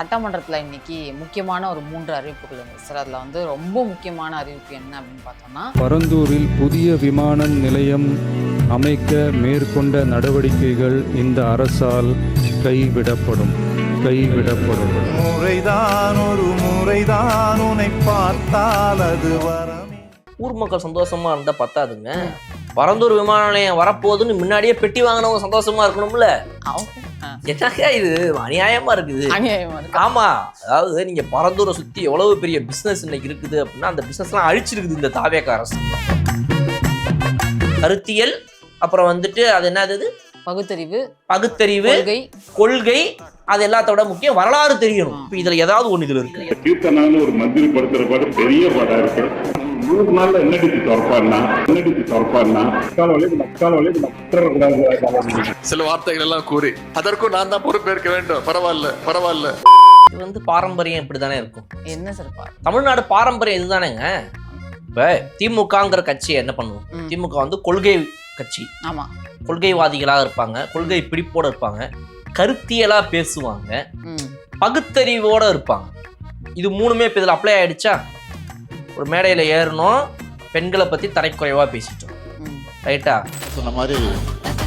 சட்டமன்றத்தில் இன்னைக்கு முக்கியமான ஒரு 3 அறிவிப்புகள் இருந்துச்சு சார். அதில் வந்து ரொம்ப முக்கியமான அறிவிப்பு என்ன அப்படின்னு பார்த்தோம்னா, பரந்தூரில் புதிய விமான நிலையம் அமைக்க மேற்கொண்ட நடவடிக்கைகள் இந்த அரசால் கைவிடப்படும். முறைதான் ஒரு முறைதான் உன்னை பார்த்தால் அது வரமே. ஊர் மக்கள் சந்தோஷமா இருந்தா பத்தாதுங்க. பரந்தூர் விமான நிலையம் வரப்போகுதுன்னு முன்னாடியே பெட்டி வாங்கினவங்க சந்தோஷமா இருக்கணும்ல. என்னங்க இது அநியாயமா இருக்குது. ஆமா, அதாவது நீங்க பரந்தூரை சுத்தி எவ்வளவு பெரிய பிசினஸ் இன்னைக்கு இருக்குது அப்படின்னா அந்த பிசினஸ் எல்லாம் அழிச்சிருக்குது இந்த தாவேக அரசு. கருத்தியல், அப்புறம் வந்துட்டு அது என்னது பகுத்தறிவு, கொள்கை, அது எல்லாத்தோட முக்கியம் வரலாறு தெரியணும். இப்ப இதுல ஏதாவது ஒண்ணு இதுல இருக்கு. ஒரு மந்திரி படுத்துற பாடு பெரிய பாடா இருக்கு. 3 நாள்ல என்னடிச்சு திறப்பாருன்னா சில வார்த்தைகள் எல்லாம் கூறி அதற்கும் நான் தான் பொறுப்பேற்க வேண்டும். பரவாயில்ல. இது வந்து பாரம்பரியம் இப்படிதானே இருக்கும். என்ன சார் தமிழ்நாடு பாரம்பரியம் இதுதானேங்க. இப்ப திமுகங்கிற கட்சி என்ன பண்ணுவோம்? திமுக வந்து கொள்கை கட்சி. ஆமா, கொள்கைவாதிகளாக இருப்பாங்க, கொள்கை பிடிப்போட இருப்பாங்க, கருத்தியலா பேசுவாங்க, பகுத்தறிவோட இருப்பாங்க. இது 3மே இப்ப இதுல அப்ளை ஆயிடுச்சா? ஒரு மேடையில ஏறணும், பெண்களை பத்தி தரைக்குறைவா பேசிட்டோம், ரைட்டா? சொன்ன மாதிரி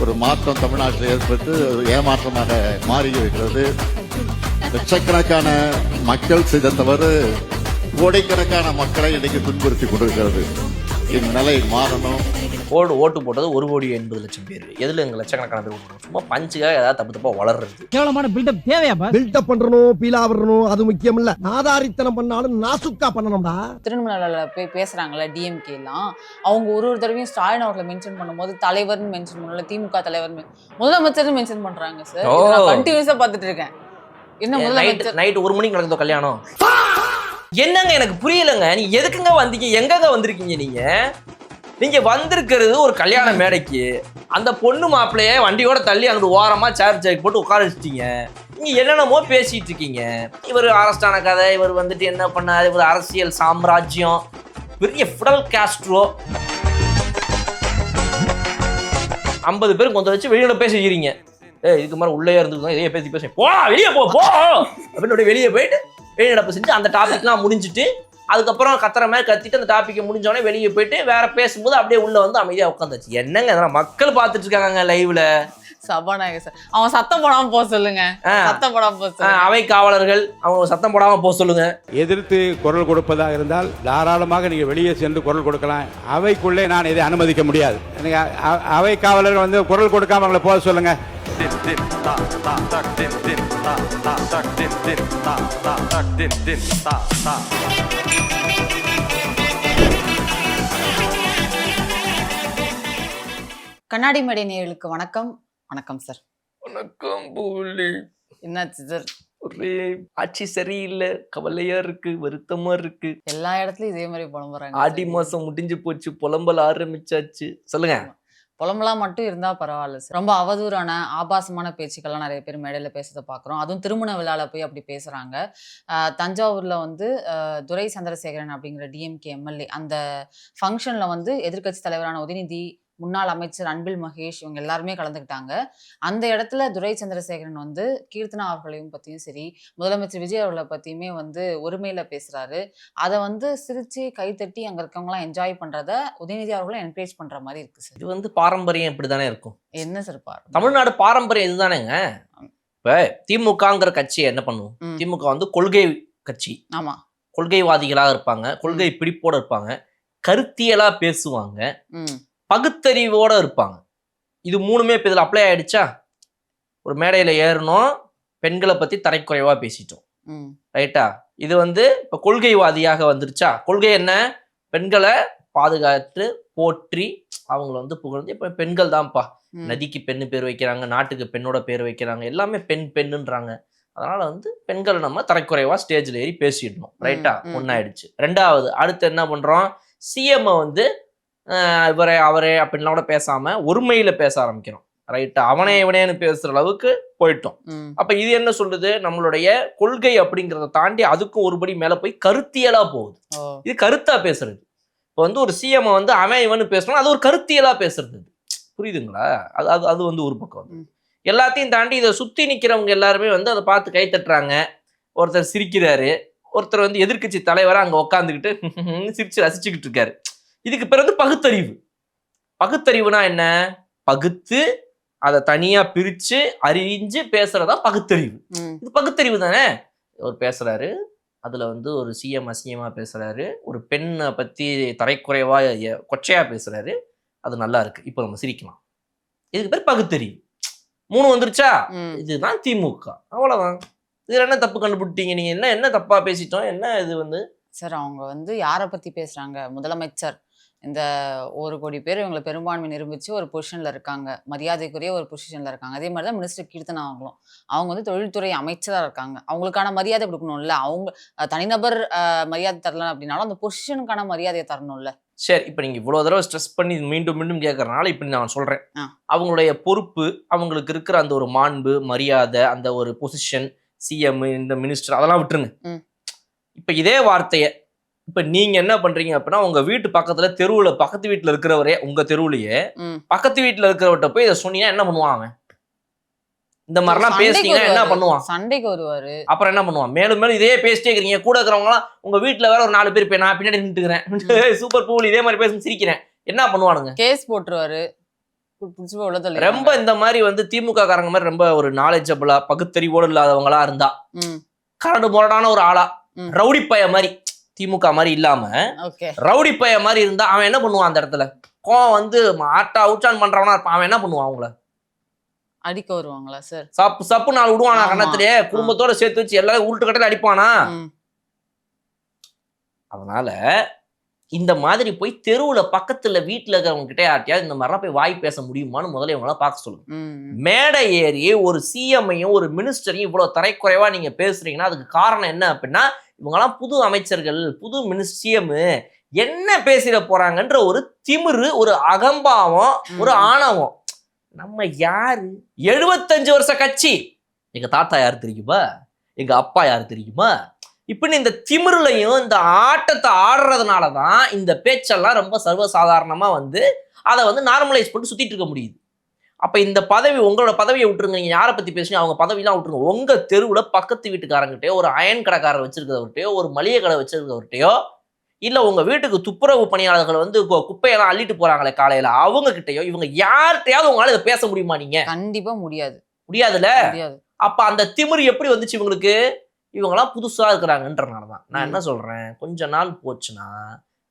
ஒரு மாற்றம் தமிழ்நாட்டில் ஏற்பட்டு ஏமாற்றமாக மாறி இருக்கிறது. லட்சக்கணக்கான மக்கள் செய்த தவறு கோடைக்கணக்கான மக்களை இன்னைக்கு துன்புறுத்தி கொண்டிருக்கிறது. இந்த நிலை மாறணும். ஓட்டு போட்டது 1,80,00,000 பேர். எதுல எங்க லட்சக்கணக்கான பேர் ஓட்டு? சும்மா பஞ்சுக்காக ஏதாவது தப்பு வளர்றது. கேவலமான பில்டப் தேவையா? பில்டப் பண்றணும், பீலா வரணும், அது முக்கியம் இல்ல. நாதாரித்தனம் பண்ணாலும் நாசுக்கா பண்ணணும்டா. திருநெல்வேலியில போய் பேசுறாங்கல்ல டிஎம்கே எல்லாம், அவங்க ஒரு தடவையும் ஸ்டாலின் அவர்களை மென்ஷன் பண்ணும்போது தலைவர்னு மென்ஷன் பண்ணல, திமுக தலைவர் முதலமைச்சர் மென்ஷன் பண்றாங்க சார். நான் கண்டினியூஸா பார்த்துட்டு இருக்கேன். என்ன முதலமைச்சர் நைட் 1 மணிக்கு நடந்தோ கல்யாணம்? என்னங்க எனக்கு புரியலங்க. நீ எதுக்குங்க வந்தீங்க? எங்கங்க வந்திருக்கீங்க? நீங்க வந்திருக்கிறது ஒரு கல்யாண மேடைக்கு. அந்த பொண்ணு மாப்பிள்ளைய வண்டியோட தள்ளி அங்கிட்டு ஓரமா சேர் போட்டு உட்கார வச்சுட்டீங்க. நீங்க என்னென்னமோ பேசிட்டு இருக்கீங்க. இவர் அரஸ்டான கதை, இவர் வந்துட்டு என்ன பண்ணாரு, இவர் அரசியல் சாம்ராஜ்யம், பெரிய ஃபிடல் காஸ்ட்ரோ. 50 பேருக்கு கொஞ்சம் வச்சு வெளியோட பேச வைக்கிறீங்க. இதுக்கு மாதிரி உள்ளே இருந்துருக்கோம், இதையே பேசி போ வெளியே போ அப்படின்னு வெளியே போயிட்டு வெளிநடப்பு செஞ்சு அந்த டாபிக்லாம் முடிஞ்சுட்டு அதுக்கப்புறம் கத்துற மாதிரி கத்திட்டு அந்த டாபிக் முடிஞ்சோடனே வெளியே போயிட்டு வேற பேசும்போது அப்படியே உள்ள வந்து அமைதியா உட்காந்துச்சு. என்னங்க இதெல்லாம் மக்கள் பார்த்துட்டு இருக்காங்க லைவ்ல. சபாநாயகர் சார், அவன் சத்தம் போடாம போக சொல்லுங்க. அவை காவலர்கள் அவங்க சத்தம் போடாம போக சொல்லுங்க. எதிர்த்து குரல் கொடுப்பதா இருந்தால் தாராளமாக நீங்க வெளியே சென்று குரல் கொடுக்கலாம். அவைக்குள்ளே நான் இதை அனுமதிக்க முடியாது. அவை காவலர்கள் வந்து குரல் கொடுக்காம அவங்களை போக சொல்லுங்க. கண்ணாடி மேடை நேயர்களுக்கு வணக்கம். வணக்கம் சார். வணக்கம் பூலி. என்னாச்சு சார்? ஒரே ஆட்சி சரியில்லை, கவலையா இருக்கு, வருத்தமா இருக்கு. எல்லா இடத்துலயும் இதே மாதிரி புலம்புறாங்க. ஆடி மாசம் முடிஞ்சு போச்சு, புலம்பல் ஆரம்பிச்சாச்சு. சொல்லுங்க. புலம்பலாம் மட்டும் இருந்தா பரவாயில்ல சார். ரொம்ப அவதூறான ஆபாசமான பேச்சுக்கள்லாம் நிறைய பேர் மேடையில பேசுறதை பாக்குறோம். அதுவும் திருமண விழால போய் அப்படி பேசுறாங்க. தஞ்சாவூர்ல வந்து துரை சந்திரசேகரன் அப்படிங்கிற டிஎம்கே எம்எல்ஏ அந்த ஃபங்க்ஷன்ல வந்து எதிர்கட்சி தலைவரான உதயநிதி, முன்னாள் அமைச்சர் அன்பில் மகேஷ் இவங்க எல்லாருமே கலந்துக்கிட்டாங்க. அந்த இடத்துல துரை சந்திரசேகரன் வந்து கீர்த்தனா அவர்களையும் பத்தியும் சரி, முதலமைச்சர் விஜய் அவர்களை பத்தியுமே வந்து ஒருமையில பேசுறாரு. அதை வந்து சிரிச்சு கைத்தட்டி அங்க இருக்கவங்க எல்லாம் என்ஜாய் பண்றத உதயநிதி அவர்களும் என்கரேஜ் பண்ற மாதிரி இருக்கு சார். இது வந்து பாரம்பரியம் இப்படிதானே இருக்கும். என்ன சார் தமிழ்நாடு பாரம்பரியம் இதுதானேங்க. இப்ப திமுகங்கிற கட்சி என்ன பண்ணுவோம்? திமுக வந்து கொள்கை கட்சி. ஆமா, கொள்கைவாதிகளாக இருப்பாங்க, கொள்கை பிடிப்போட இருப்பாங்க, கருத்தியலா பேசுவாங்க, பகுத்தறிவோட இருப்பாங்க. இது 3மே இப்ப இதுல அப்ளை ஆயிடுச்சா? ஒரு மேடையில ஏறணும், பெண்களை பத்தி தரைக்குறைவா பேசிட்டோம், ரைட்டா? இது வந்து இப்ப கொள்கைவாதியாக வந்துருச்சா? கொள்கை என்ன? பெண்களை பாதுகாத்து போற்றி அவங்கள வந்து புகழ்ந்து இப்ப பெண்கள் தான்ப்பா. நதிக்கு பெண்ணு பேர் வைக்கிறாங்க, நாட்டுக்கு பெண்ணோட பேர் வைக்கிறாங்க, எல்லாமே பெண்ணுன்றாங்க. அதனால வந்து பெண்களை நம்ம தரைக்குறைவா ஸ்டேஜ்ல ஏறி பேசிடணும், ரைட்டா? ஒன்னாயிடுச்சு. 2வது அடுத்து என்ன பண்றோம்? சிஎம் வந்து அவரே அப்படின்லாம் கூட பேசாம ஒருமையில பேச ஆரம்பிக்கிறோம், ரைட்டா? அவனே இவனேன்னு பேசுற அளவுக்கு போயிட்டோம். அப்ப இது என்ன சொல்லுது? நம்மளுடைய கொள்கை அப்படிங்கிறத தாண்டி அதுக்கும் ஒருபடி மேல போய் கருத்தியலா போகுது. இது கருத்தா பேசுறது. இப்போ வந்து ஒரு சிஎம் வந்து அவன் இவனு பேசணும், அது ஒரு கருத்தியலா பேசுறது. புரியுதுங்களா? அது வந்து ஒரு பக்கம் வந்து எல்லாத்தையும் தாண்டி இதை சுத்தி நிக்கிறவங்க எல்லாருமே வந்து அதை பார்த்து கை தட்டுறாங்க. ஒருத்தர் சிரிக்கிறாரு, ஒருத்தர் வந்து எதிர்க்கட்சி தலைவரா அங்க உட்காந்துக்கிட்டு சிரிச்சு ரசிச்சுக்கிட்டு இருக்காரு. இதுக்கு பேர் வந்து பகுத்தறிவு. பகுத்தறிவுனா என்ன? பகுத்து அதை தனியா பிரிச்சு அறிஞ்சு பேசுறதா பகுத்தறிவு. இது பகுத்தறிவு தானே. அவர் பேசுறாரு, அதுல வந்து ஒரு சிஎம் அசிங்கமா பேசுறாரு, ஒரு பெண்ணை பத்தி தரைக்குறைவா கொச்சையா பேசுறாரு, அது நல்லா இருக்கு, இப்போ நம்ம சிரிக்கலாம். இதுக்கு பேர் பகுத்தறிவு. 3 வந்துருச்சா? இதுதான் திமுக. அவ்வளவுதான். இதுல என்ன தப்பு கண்டுபிடிட்டீங்க நீங்க? என்ன தப்பா பேசிட்டோம்? என்ன இது வந்து சார் அவங்க வந்து யாரை பத்தி பேசுறாங்க? முதலமைச்சர் இந்த 1 கோடி பேர் இவங்களை பெரும்பான்மை நிரூபிச்சு ஒரு பொசிஷன்ல இருக்காங்க, மரியாதைக்குரிய ஒரு பொசிஷன்ல இருக்காங்க. அதே மாதிரி தான் மினிஸ்டர் கீர்த்தனா அவங்களும். அவங்க வந்து தொழில்துறை அமைச்சராக இருக்காங்க. அவங்களுக்கான மரியாதை கொடுக்கணும்ல. அவங்க தனிநபர் மரியாதை தரலாம் அப்படின்னாலும் அந்த பொசிஷனுக்கான மரியாதையை தரணும்ல. சரி, இப்போ நீங்க இவ்வளவு தடவை ஸ்ட்ரெஸ் பண்ணி மீண்டும் மீண்டும் கேட்கறதுனால இப்படி நான் சொல்றேன். அவங்களுடைய பொறுப்பு, அவங்களுக்கு இருக்கிற அந்த ஒரு மாண்பு, மரியாதை, அந்த ஒரு பொசிஷன், சிஎம், இந்த மினிஸ்டர், அதெல்லாம் விட்டுருங்க. இப்ப இதே வார்த்தையை இப்ப நீங்க என்ன பண்றீங்க அப்படின்னா, உங்க வீட்டு பக்கத்துல தெருவுல பக்கத்து வீட்டுல இருக்கிறவரே, உங்க தெருவுலயே பக்கத்து வீட்டுல இருக்கிறவர்கிட்ட போய் இதை சொன்னீங்கன்னா என்ன பண்ணுவான் அவன்? இந்த மாதிரிலாம் பேசுனீங்கன்னா என்ன பண்ணுவான்? சண்டைக்கு வருவாரு. அப்புறம் என்ன பண்ணுவான்? மேலும் மேலும் இதே பேசிட்டே இருக்கிறீங்க. கூட இருக்கிறவங்க எல்லாம் உங்க வீட்டுல வேற ஒரு 4 பேர் நான் பின்னாடி நின்றுக்கிறேன், சூப்பர் பூல் இதே மாதிரி பேச சிரிக்கிறேன், என்ன பண்ணுவானுங்க? கேஸ் போட்டுருவாரு. ரொம்ப இந்த மாதிரி வந்து திமுக காரங்க மாதிரி ரொம்ப ஒரு நாலேஜபிளா பகுத்தறிவோடு இல்லாதவங்களா இருந்தா, கரண்டு முரடான ஒரு ஆளா, ரவுடி பைய மாதிரி, திமுக மாதிரி இல்லாம ரவுடி பைய மாதிரி இருந்தா அவன் என்ன பண்ணுவான்? அந்த இடத்துல கோவம் வந்து ஆட்டா உச்சான் பண்றவனா இருப்பான். அவன் என்ன பண்ணுவான்? அவங்கள அடிக்க வருவாங்களா சார்? சப்பு சப்பு நாள் விடுவானா? கண்ணத்திலே குடும்பத்தோட சேர்த்து வச்சு எல்லாரும் உருட்டு கட்டையில அடிப்பானா? அதனால இந்த மாதிரி போய் தெருவுல பக்கத்துல வீட்டுல இருக்கிறவங்க கிட்டே யார்ட்டையாவது இந்த மாதிரிலாம் போய் வாய் பேச முடியுமான்னு முதல்ல இவங்களாம் பார்க்க சொல்லுங்க. மேடை ஏறி ஒரு சிஎம்ஐயும் ஒரு மினிஸ்டரையும் இவ்வளவு தரைக்குறைவா நீங்க பேசுறீங்கன்னா அதுக்கு காரணம் என்ன அப்படின்னா, இவங்கெல்லாம் புது அமைச்சர்கள், புது சிஎம் என்ன பேசிட போறாங்கன்ற ஒரு திமிரு, ஒரு அகம்பாவம், ஒரு ஆணவம். நம்ம யாரு? 75 வருஷ கட்சி. எங்க தாத்தா யாரு தெரியுமா? எங்க அப்பா யாரு தெரியுமா? இப்படி இந்த திமிருலையும் இந்த ஆட்டத்தை ஆடுறதுனாலதான் இந்த பேச்செல்லாம் ரொம்ப சர்வசாதாரணமா வந்து அதை வந்து நார்மலைஸ் பண்ணி சுத்திட்டு இருக்க முடியுது. அப்ப இந்த பதவி, உங்களோட பதவியை விட்டுருங்க. நீங்க யாரை பத்தி பேசுறீங்க? அவங்க பதவியெல்லாம் விட்டுருங்க. உங்க தெருவுல பக்கத்து வீட்டுக்காரங்கிட்டயோ, ஒரு அயன் கடைக்காரர் வச்சிருக்கிறவர்கிட்டயோ, ஒரு மளிகை கடை வச்சிருக்கிறவர்கிட்டயோ, இல்ல உங்க வீட்டுக்கு துப்புரவு பணியாளர்கள் வந்து குப்பையெல்லாம் அள்ளிட்டு போறாங்களே காலையில, அவங்க கிட்டயோ, இவங்க யார்கிட்டயாவது உங்களால இதை பேச முடியுமா? நீங்க கண்டிப்பா முடியாது. முடியாதுல்ல. அப்ப அந்த திமிரு எப்படி வந்துச்சு இவங்களுக்கு? இவங்கெல்லாம் புதுசா இருக்கிறாங்கன்றனாலதான். நான் என்ன சொல்றேன், கொஞ்ச நாள் போச்சுன்னா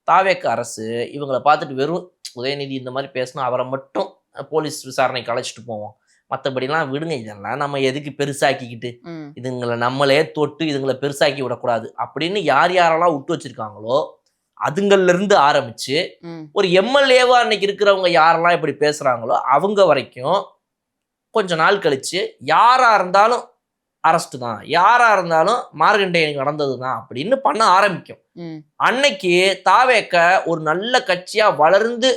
தாவேக்க அரசு இவங்களை பார்த்துட்டு வெறும் உதயநிதி இந்த மாதிரி பேசினா அவரை மட்டும் போலீஸ் விசாரணைக்கு அழைச்சிட்டு போவோம், மற்றபடிலாம் விடுங்க, இதெல்லாம் நம்ம எதுக்கு பெருசாக்கிக்கிட்டு, இதுங்களை நம்மளே தொட்டு இதுங்களை பெருசாக்கி விடக்கூடாது அப்படின்னு யார் யாரெல்லாம் விட்டு வச்சிருக்காங்களோ அதுங்கள்ல இருந்து ஆரம்பிச்சு ஒரு எம்எல்ஏவா அன்னைக்கு இருக்கிறவங்க யாரெல்லாம் இப்படி பேசுறாங்களோ அவங்க வரைக்கும் கொஞ்ச நாள் கழிச்சு யாரா இருந்தாலும் அரெஸ்ட் தான், யாரா இருந்தாலும் மார்கண்டேயனுக்கு நடந்தது தான் அப்படின்னு பண்ண ஆரம்பிக்கும். அன்னைக்கு தாவேக்க ஒரு நல்ல கட்சியா வளர்ந்து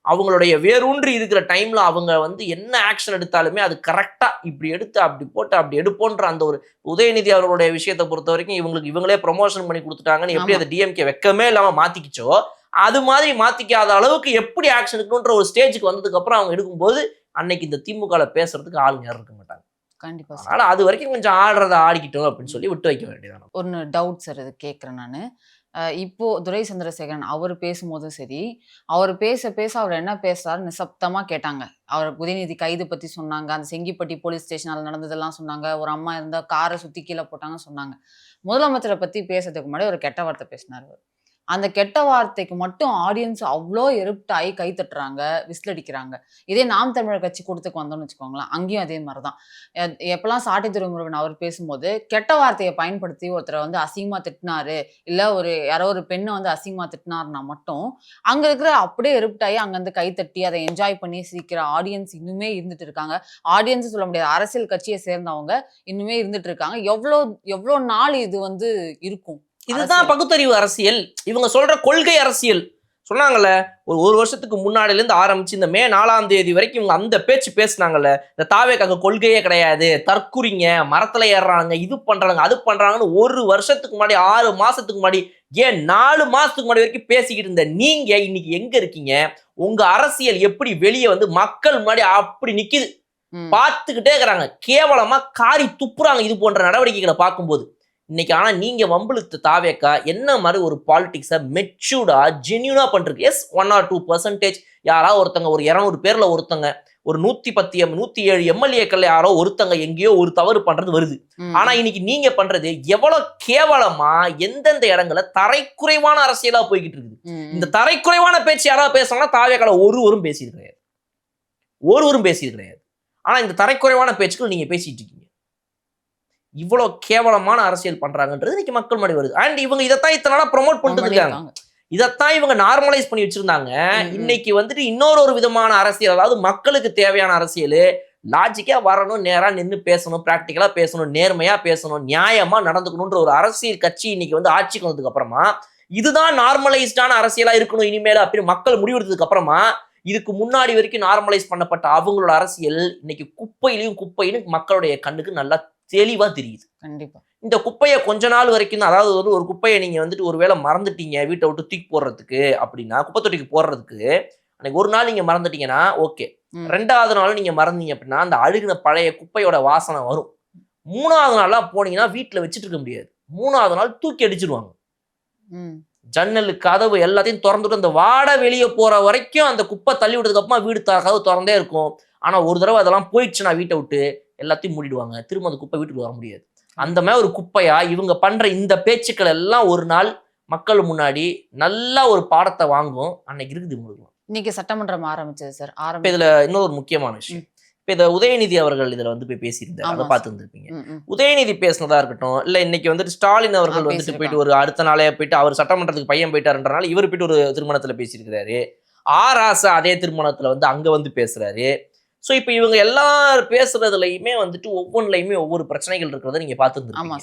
அவங்களுடைய வேரூன்றி இருக்கிற டைம்ல அவங்க வந்து என்ன ஆக்ஷன் எடுத்தாலுமே அது கரெக்டா இப்படி எடுத்து அப்படி போட்டு அப்படி எடுப்போன்ற அந்த ஒரு உதயநிதி அவர்களுடைய விஷயத்தை பொறுத்த வரைக்கும் இவங்களே ப்ரொமோஷன் பண்ணி கொடுத்துட்டாங்கன்னு எப்படி அதை டிஎம்கே வெக்கமே இல்லாம மாத்திக்கிச்சோ, அது மாதிரி மாத்திக்காத அளவுக்கு எப்படி ஆக்ஷன் எடுக்கணுன்ற ஒரு ஸ்டேஜுக்கு வந்ததுக்கு அப்புறம் அவங்க எடுக்கும்போது அன்னைக்கு இந்த திமுக பேசுறதுக்கு ஆளுங்க யாரும் இருக்க மாட்டாங்க. கண்டிப்பா. அதனால அது வரைக்கும் கொஞ்சம் ஆடுறதை ஆடிக்கிட்டோம் அப்படின்னு சொல்லி விட்டு வைக்க வேண்டியதான். ஒரு டவுட் சார், இது கேட்குறேன் நான். இப்போ துரை சந்திரசேகரன் அவர் பேசும்போதும் சரி, அவர் பேச அவர் என்ன பேசுறாரு நிசப்தமா கேட்டாங்க. அவர் உதயநிதி கைது பத்தி சொன்னாங்க, அந்த செங்கிப்பட்டி போலீஸ் ஸ்டேஷனால நடந்ததெல்லாம் சொன்னாங்க, ஒரு அம்மா இருந்தா காரை சுத்தி கீழே போட்டாங்கன்னு சொன்னாங்க. முதலமைச்சரை பத்தி பேசுறதுக்கு முன்னாடி ஒரு கெட்ட வார்த்தை பேசினார். அந்த கெட்ட வார்த்தைக்கு மட்டும் ஆடியன்ஸ் அவ்வளோ எருப்டாகி கை தட்டுறாங்க, விசில் அடிக்கிறாங்க. இதே நாம் தமிழர் கட்சி கொடுத்துக்கு வந்தோம்னு வச்சுக்கோங்களேன், அங்கேயும் அதே மாதிரி தான். எப்பெல்லாம் சாட்டை துரைமுருகன் அவர் பேசும்போது கெட்ட வார்த்தையை பயன்படுத்தி ஒருத்தரை வந்து அசிங்கமா திட்டினாரு, இல்லை யாரோ ஒரு பெண்ணை வந்து அசிங்கமா திட்டினாருன்னா மட்டும் அங்கே இருக்கிற அப்படியே எருப்டாகி அங்கேருந்து கை தட்டி அதை என்ஜாய் பண்ணி சிரிக்கிற ஆடியன்ஸ் இன்னுமே இருந்துட்டு இருக்காங்க. ஆடியன்ஸ் சொல்ல முடியாது, அரசியல் கட்சியை சேர்ந்தவங்க இன்னுமே இருந்துட்டு இருக்காங்க. எவ்வளோ நாள் இது வந்து இருக்கும்? இதுதான் பகுத்தறிவு அரசியல், இவங்க சொல்ற கொள்கை அரசியல். சொன்னாங்கல்ல, ஒரு வருஷத்துக்கு முன்னாடில இருந்து ஆரம்பிச்சு இந்த மே 4ஆம் தேதி வரைக்கும் இவங்க அந்த பேச்சு பேசினாங்கல்ல, இந்த தாவேக்காக கொள்கையே கிடையாது, தற்குறிங்க, மரத்துல ஏறுறாங்க, இது பண்றாங்க அது பண்றாங்கன்னு ஒரு வருஷத்துக்கு முன்னாடி 6 மாசத்துக்கு முன்னாடி ஏன் 4 மாசத்துக்கு முன்னாடி வரைக்கும் பேசிக்கிட்டு இருந்த நீங்க இன்னைக்கு எங்க இருக்கீங்க? உங்க அரசியல் எப்படி வெளியே வந்து மக்கள் முன்னாடி அப்படி நிக்குது, பார்த்துக்கிட்டே இருக்கிறாங்க, கேவலமா காரி துப்புறாங்க இது போன்ற நடவடிக்கைகளை பார்க்கும்போது. இன்னைக்கு ஆனா நீங்க வம்பிழுத்து தாவேக்கா என்ன மாதிரி ஒரு பாலிடிக்ஸை மெச்சூர்டா ஜென்யூனா பண்றது. எஸ் 1 or 2% யாராவது ஒருத்தங்க ஒரு 200 பேர்ல ஒருத்தங்க ஒரு 107 எம்எல்ஏக்கள் யாரோ ஒருத்தங்க எங்கேயோ ஒரு தவறு பண்றது வருது. ஆனா இன்னைக்கு நீங்க பண்றது எவ்வளவு கேவலமா எந்தெந்த இடங்கள்ல தரைக்குறைவான அரசியலா போய்கிட்டு இருக்குது. இந்த தரைக்குறைவான பேச்சு யாராவது பேசணும்னா தாவேக்கால ஒருவரும் பேசியது கிடையாது. ஆனா இந்த தரைக்குறைவான பேச்சுக்கள் நீங்க பேசிட்டு இருக்கீங்க. இவ்வளவு கேவலமான அரசியல் பண்றாங்கன்றது இன்னைக்கு மக்கள் முன்னாடி வருது. அண்ட் இவங்க இதைத்தான் இத்தனை நாளா ப்ரொமோட் பண்ணிட்டு இருக்காங்க. இதைத்தான் இவங்க நார்மலைஸ் பண்ணி வச்சிருந்தாங்க. இன்னைக்கு வந்துட்டு இன்னொரு விதமான அரசியல், அதாவது மக்களுக்கு தேவையான அரசியல், லாஜிக்கா வரணும், நேரா நின்று பேசணும், பிராக்டிக்கலா பேசணும், நேர்மையா பேசணும், நியாயமா நடந்துக்கணும்ன்ற ஒரு அரசியல் கட்சி இன்னைக்கு வந்து ஆட்சிக்கு வந்ததுக்கு அப்புறமா இதுதான் நார்மலைஸ்டான அரசியலா இருக்கணும் இனிமேல் அப்படின்னு மக்கள் முடிவெடுத்ததுக்கு அப்புறமா இதுக்கு முன்னாடி வரைக்கும் நார்மலைஸ் பண்ணப்பட்ட அவங்களோட அரசியல் இன்னைக்கு குப்பையிலும் மக்களுடைய கண்ணுக்கு நல்லா தெளிவா தெரியுது. கண்டிப்பா இந்த குப்பையை கொஞ்ச நாள் வரைக்கும் தான், அதாவது ஒரு குப்பையை நீங்க வந்துட்டு ஒரு வேளை மறந்துட்டீங்க வீட்டை விட்டு தூக்கி போடுறதுக்கு அப்படின்னா, குப்பை தொட்டிக்கு போடுறதுக்கு அன்னைக்கு ஒரு நாள் நீங்க மறந்துட்டீங்கன்னா ஓகே, 2வது நாள் நீங்க மறந்தீங்க அப்படின்னா அந்த அழுகின பழைய குப்பையோட வாசனை வரும். 3வது நாள்லாம் போனீங்கன்னா வீட்டுல வச்சுட்டு இருக்க முடியாது. 3வது நாள் தூக்கி அடிச்சிருவாங்க. ஜன்னல் கதவு எல்லாத்தையும் திறந்துட்டு அந்த வாடை வெளியே போற வரைக்கும் அந்த குப்பை தள்ளி விட்டதுக்கு அப்புறமா வீடு கதவு திறந்தே இருக்கும். ஆனா ஒரு தடவை அதெல்லாம் போயிடுச்சுன்னா வீட்டை விட்டு எல்லாத்தையும் மூடிடுவாங்க. திரும்ப அந்த குப்பை வீட்டுக்கு வர முடியாது. அந்த மாதிரி ஒரு குப்பையா இவங்க பண்ற இந்த பேச்சுக்கள் எல்லாம் ஒரு நாள் மக்கள் முன்னாடி நல்ல ஒரு பாடத்தை வாங்கும். அன்னைக்கு இருக்குது உங்களுக்கு. இன்னைக்கு சட்டமன்றம் ஆரம்பிச்சது சார். இதுல இன்னொரு முக்கியமான விஷயம், இப்ப இதை உதயநிதி அவர்கள் இதுல வந்து போய் பேசியிருந்தாரு, அதை பார்த்து இருந்திருப்பீங்க. உதயநிதி பேசினதா இருக்கட்டும், இல்ல இன்னைக்கு வந்துட்டு ஸ்டாலின் அவர்கள் வந்துட்டு போயிட்டு ஒரு அடுத்த நாளே போயிட்டு அவர் சட்டமன்றத்துக்கு பையன் போயிட்டாருன்றனால இவர் போயிட்டு ஒரு திருமணத்துல பேசியிருக்கிறாரு. ராசா அதே திருமணத்துல வந்து அங்க வந்து பேசுறாரு. ஸோ இப்போ இவங்க எல்லாரும் பேசுறதுலையுமே வந்துட்டு ஒவ்வொன்றுலையுமே ஒவ்வொரு பிரச்சனைகள் இருக்கிறத நீங்க பார்த்துருந்தீங்க.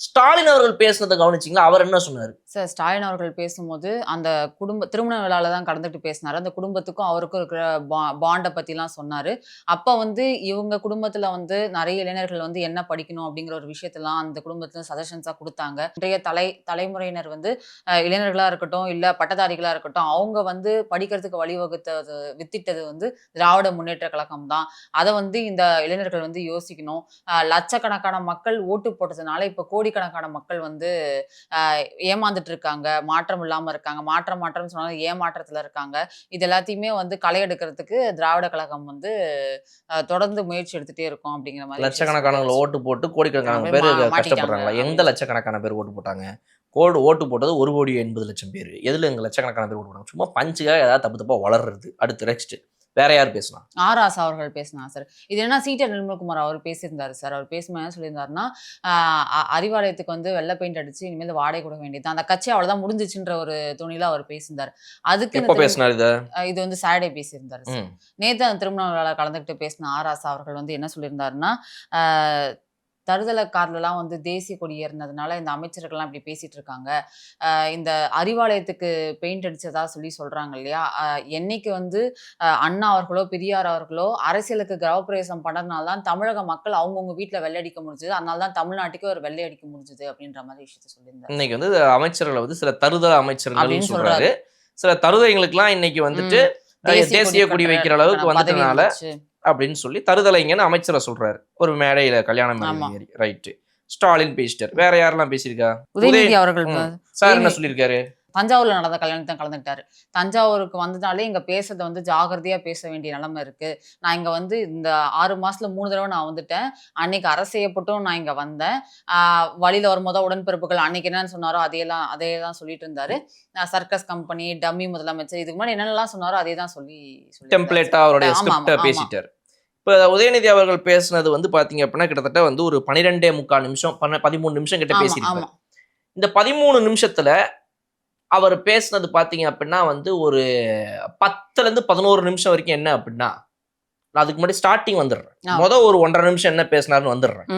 ஸ்டாலின் அவர்கள் பேசுனதை கவனிச்சிங்களா? அவர் என்ன சொன்னாரு சார்? ஸ்டாலின் அவர்கள் பேசும்போது அந்த திருமண விழால தான் கலந்துட்டு பேசினாரு. அந்த குடும்பத்துக்கும் அவருக்கும் இருக்கிற பாண்டை பத்திலாம் சொன்னாரு. அப்ப வந்து இவங்க குடும்பத்துல வந்து நிறைய இளைஞர்கள் வந்து என்ன படிக்கணும் அப்படிங்கிற ஒரு விஷயத்தெல்லாம் அந்த குடும்பத்துல சஜஷன்ஸா கொடுத்தாங்க. இன்றைய தலைமுறையினர் வந்து இளைஞர்களா இருக்கட்டும் இல்ல பட்டதாரிகளா இருக்கட்டும், அவங்க வந்து படிக்கிறதுக்கு வழிவகுத்தது வித்திட்டது வந்து திராவிட முன்னேற்ற கழகம் தான். அதை வந்து இந்த இளைஞர்கள் வந்து யோசிக்கணும். லட்சக்கணக்கான மக்கள் ஓட்டு போட்டதுனால இப்ப கோடிக்கணக்கான மக்கள் வந்து ஏமாந்துட்டு இருக்காங்க, மாற்றம் இல்லாம இருக்காங்க. மாற்றம் சொன்னாலும் ஏமாற்றத்துல இருக்காங்க. இது எல்லாத்தையுமே வந்து களை எடுக்கிறதுக்கு திராவிட கழகம் வந்து தொடர்ந்து முயற்சி எடுத்துட்டே இருக்கும் அப்படிங்கிற மாதிரி. லட்சக்கணக்கான ஓட்டு போட்டு கோடிக்கணக்கான பேர் கஷ்டப்படுறாங்களா? எந்த லட்சக்கணக்கான பேர் ஓட்டு போட்டாங்க? ஓட்டு போட்டது 1,80,00,000 பேர். எதுல எங்க லட்சக்கணக்கான பேர் ஓட்டு போட்டாங்க? சும்மா பஞ்சுக்காக ஏதாவது தப்பா வளர்றது. அடுத்து நெக்ஸ்ட் வேற யார் பேசினா? ராசா அவர்கள் பேசினா சார். இது என்ன சீட்டர் நிர்மல்குமார் அவர் பேசியிருந்தாரு சார். அவர் பேசும்போது என்ன சொல்லியிருந்தாருன்னா, அறிவாலயத்துக்கு வந்து வெள்ளை பெயிண்ட் அடிச்சு இனிமேல் வாடகை கொடுக்க வேண்டியது அந்த கட்சி அவ்வளவுதான் முடிஞ்சிச்சுன்ற ஒரு துணியில அவர் பேசியிருந்தாரு. அதுக்கு பேசினாரு இது வந்து சாட்டர்டே பேசியிருந்தாரு சார். நேத்து அந்த திருமண விழாவில் கலந்துக்கிட்டு பேசின ராசா அவர்கள் வந்து என்ன சொல்லியிருந்தாருன்னா, தருதலக்காரலாம் வந்து தேசிய கொடி ஏறினதுனால இந்த அமைச்சர்கள்லாம் இப்படி பேசிட்டு இருக்காங்க. இந்த அறிவாலயத்துக்கு பெயிண்ட் அடிச்சதா சொல்றாங்க இல்லையா? என்னைக்கு வந்து அண்ணா அவர்களோ பெரியார் அவர்களோ அரசியலுக்கு கிரகப்பிரவேசம் பண்ணதுனால தான் தமிழக மக்கள் அவங்கவுங்க வீட்டுல வெள்ளை அடிக்க முடிஞ்சது. அதனால தான் தமிழ்நாட்டுக்கு ஒரு வெள்ளை அடிக்க முடிஞ்சது அப்படின்ற மாதிரி விஷயத்த சொல்லியிருந்தாரு. இன்னைக்கு வந்து அமைச்சர்களை வந்து சில தருதல அமைச்சர்கள் சொல்றாரு. சில தருதைங்களுக்கெல்லாம் இன்னைக்கு வந்துட்டு தேசிய கொடி வைக்கிற அளவுக்கு வந்ததுனால அப்படின்னு சொல்லி தருதலைங்கன்னு அமைச்சரை சொல்றாரு ஒரு மேடையில கல்யாணம் ரைட்டு. ஸ்டாலின் பேசிட்டார். வேற யாரெல்லாம் பேசியிருக்கா? உதயநிதி அவர்கள் சார் என்ன சொல்லியிருக்காரு? தஞ்சாவூர்ல நடந்த கல்யாணத்தை கலந்துக்கிட்டாரு. தஞ்சாவூருக்கு வந்ததாலே இங்க பேசுறதை வந்து ஜாகிரதையா பேச வேண்டிய நிலைமை இருக்கு. நான் இங்க வந்து இந்த 6 மாசத்துல 3 தடவை நான் வந்துட்டேன். அன்னைக்கு அரசு செய்யப்பட்டும் நான் இங்க வந்தேன். வழியில வரும்போது உடன்பிறப்புகள் அன்னைக்கு என்னன்னு சொன்னாரோ அதையெல்லாம் சொல்லிட்டு இருந்தாரு. சர்க்கஸ் கம்பெனி, டம்மி முதலமைச்சர், இதுக்கு முன்னாடி என்னென்னலாம் சொன்னாரோ அதே தான் சொல்லி டெம்ப்ளேட்டா அவருடைய ஸ்கிரிப்டை பேசிட்டாரு. இப்போ உதயநிதி அவர்கள் பேசுனது வந்து பாத்தீங்க அப்படின்னா கிட்டத்தட்ட வந்து ஒரு 12.75 நிமிஷம் 13 நிமிஷம் கிட்ட பேசியிருக்காரு. இந்த 13 நிமிஷத்துல அவர் பேசுனது பாத்தீங்க அப்படின்னா வந்து ஒரு 10ல இருந்து 11 நிமிஷம் வரைக்கும் என்ன அப்படின்னா, நான் அதுக்கு முன்னாடி ஸ்டார்டிங் வந்துடுறேன். ஒரு 1.5 நிமிஷம் என்ன பேசினாருன்னு வந்துடுறேன்.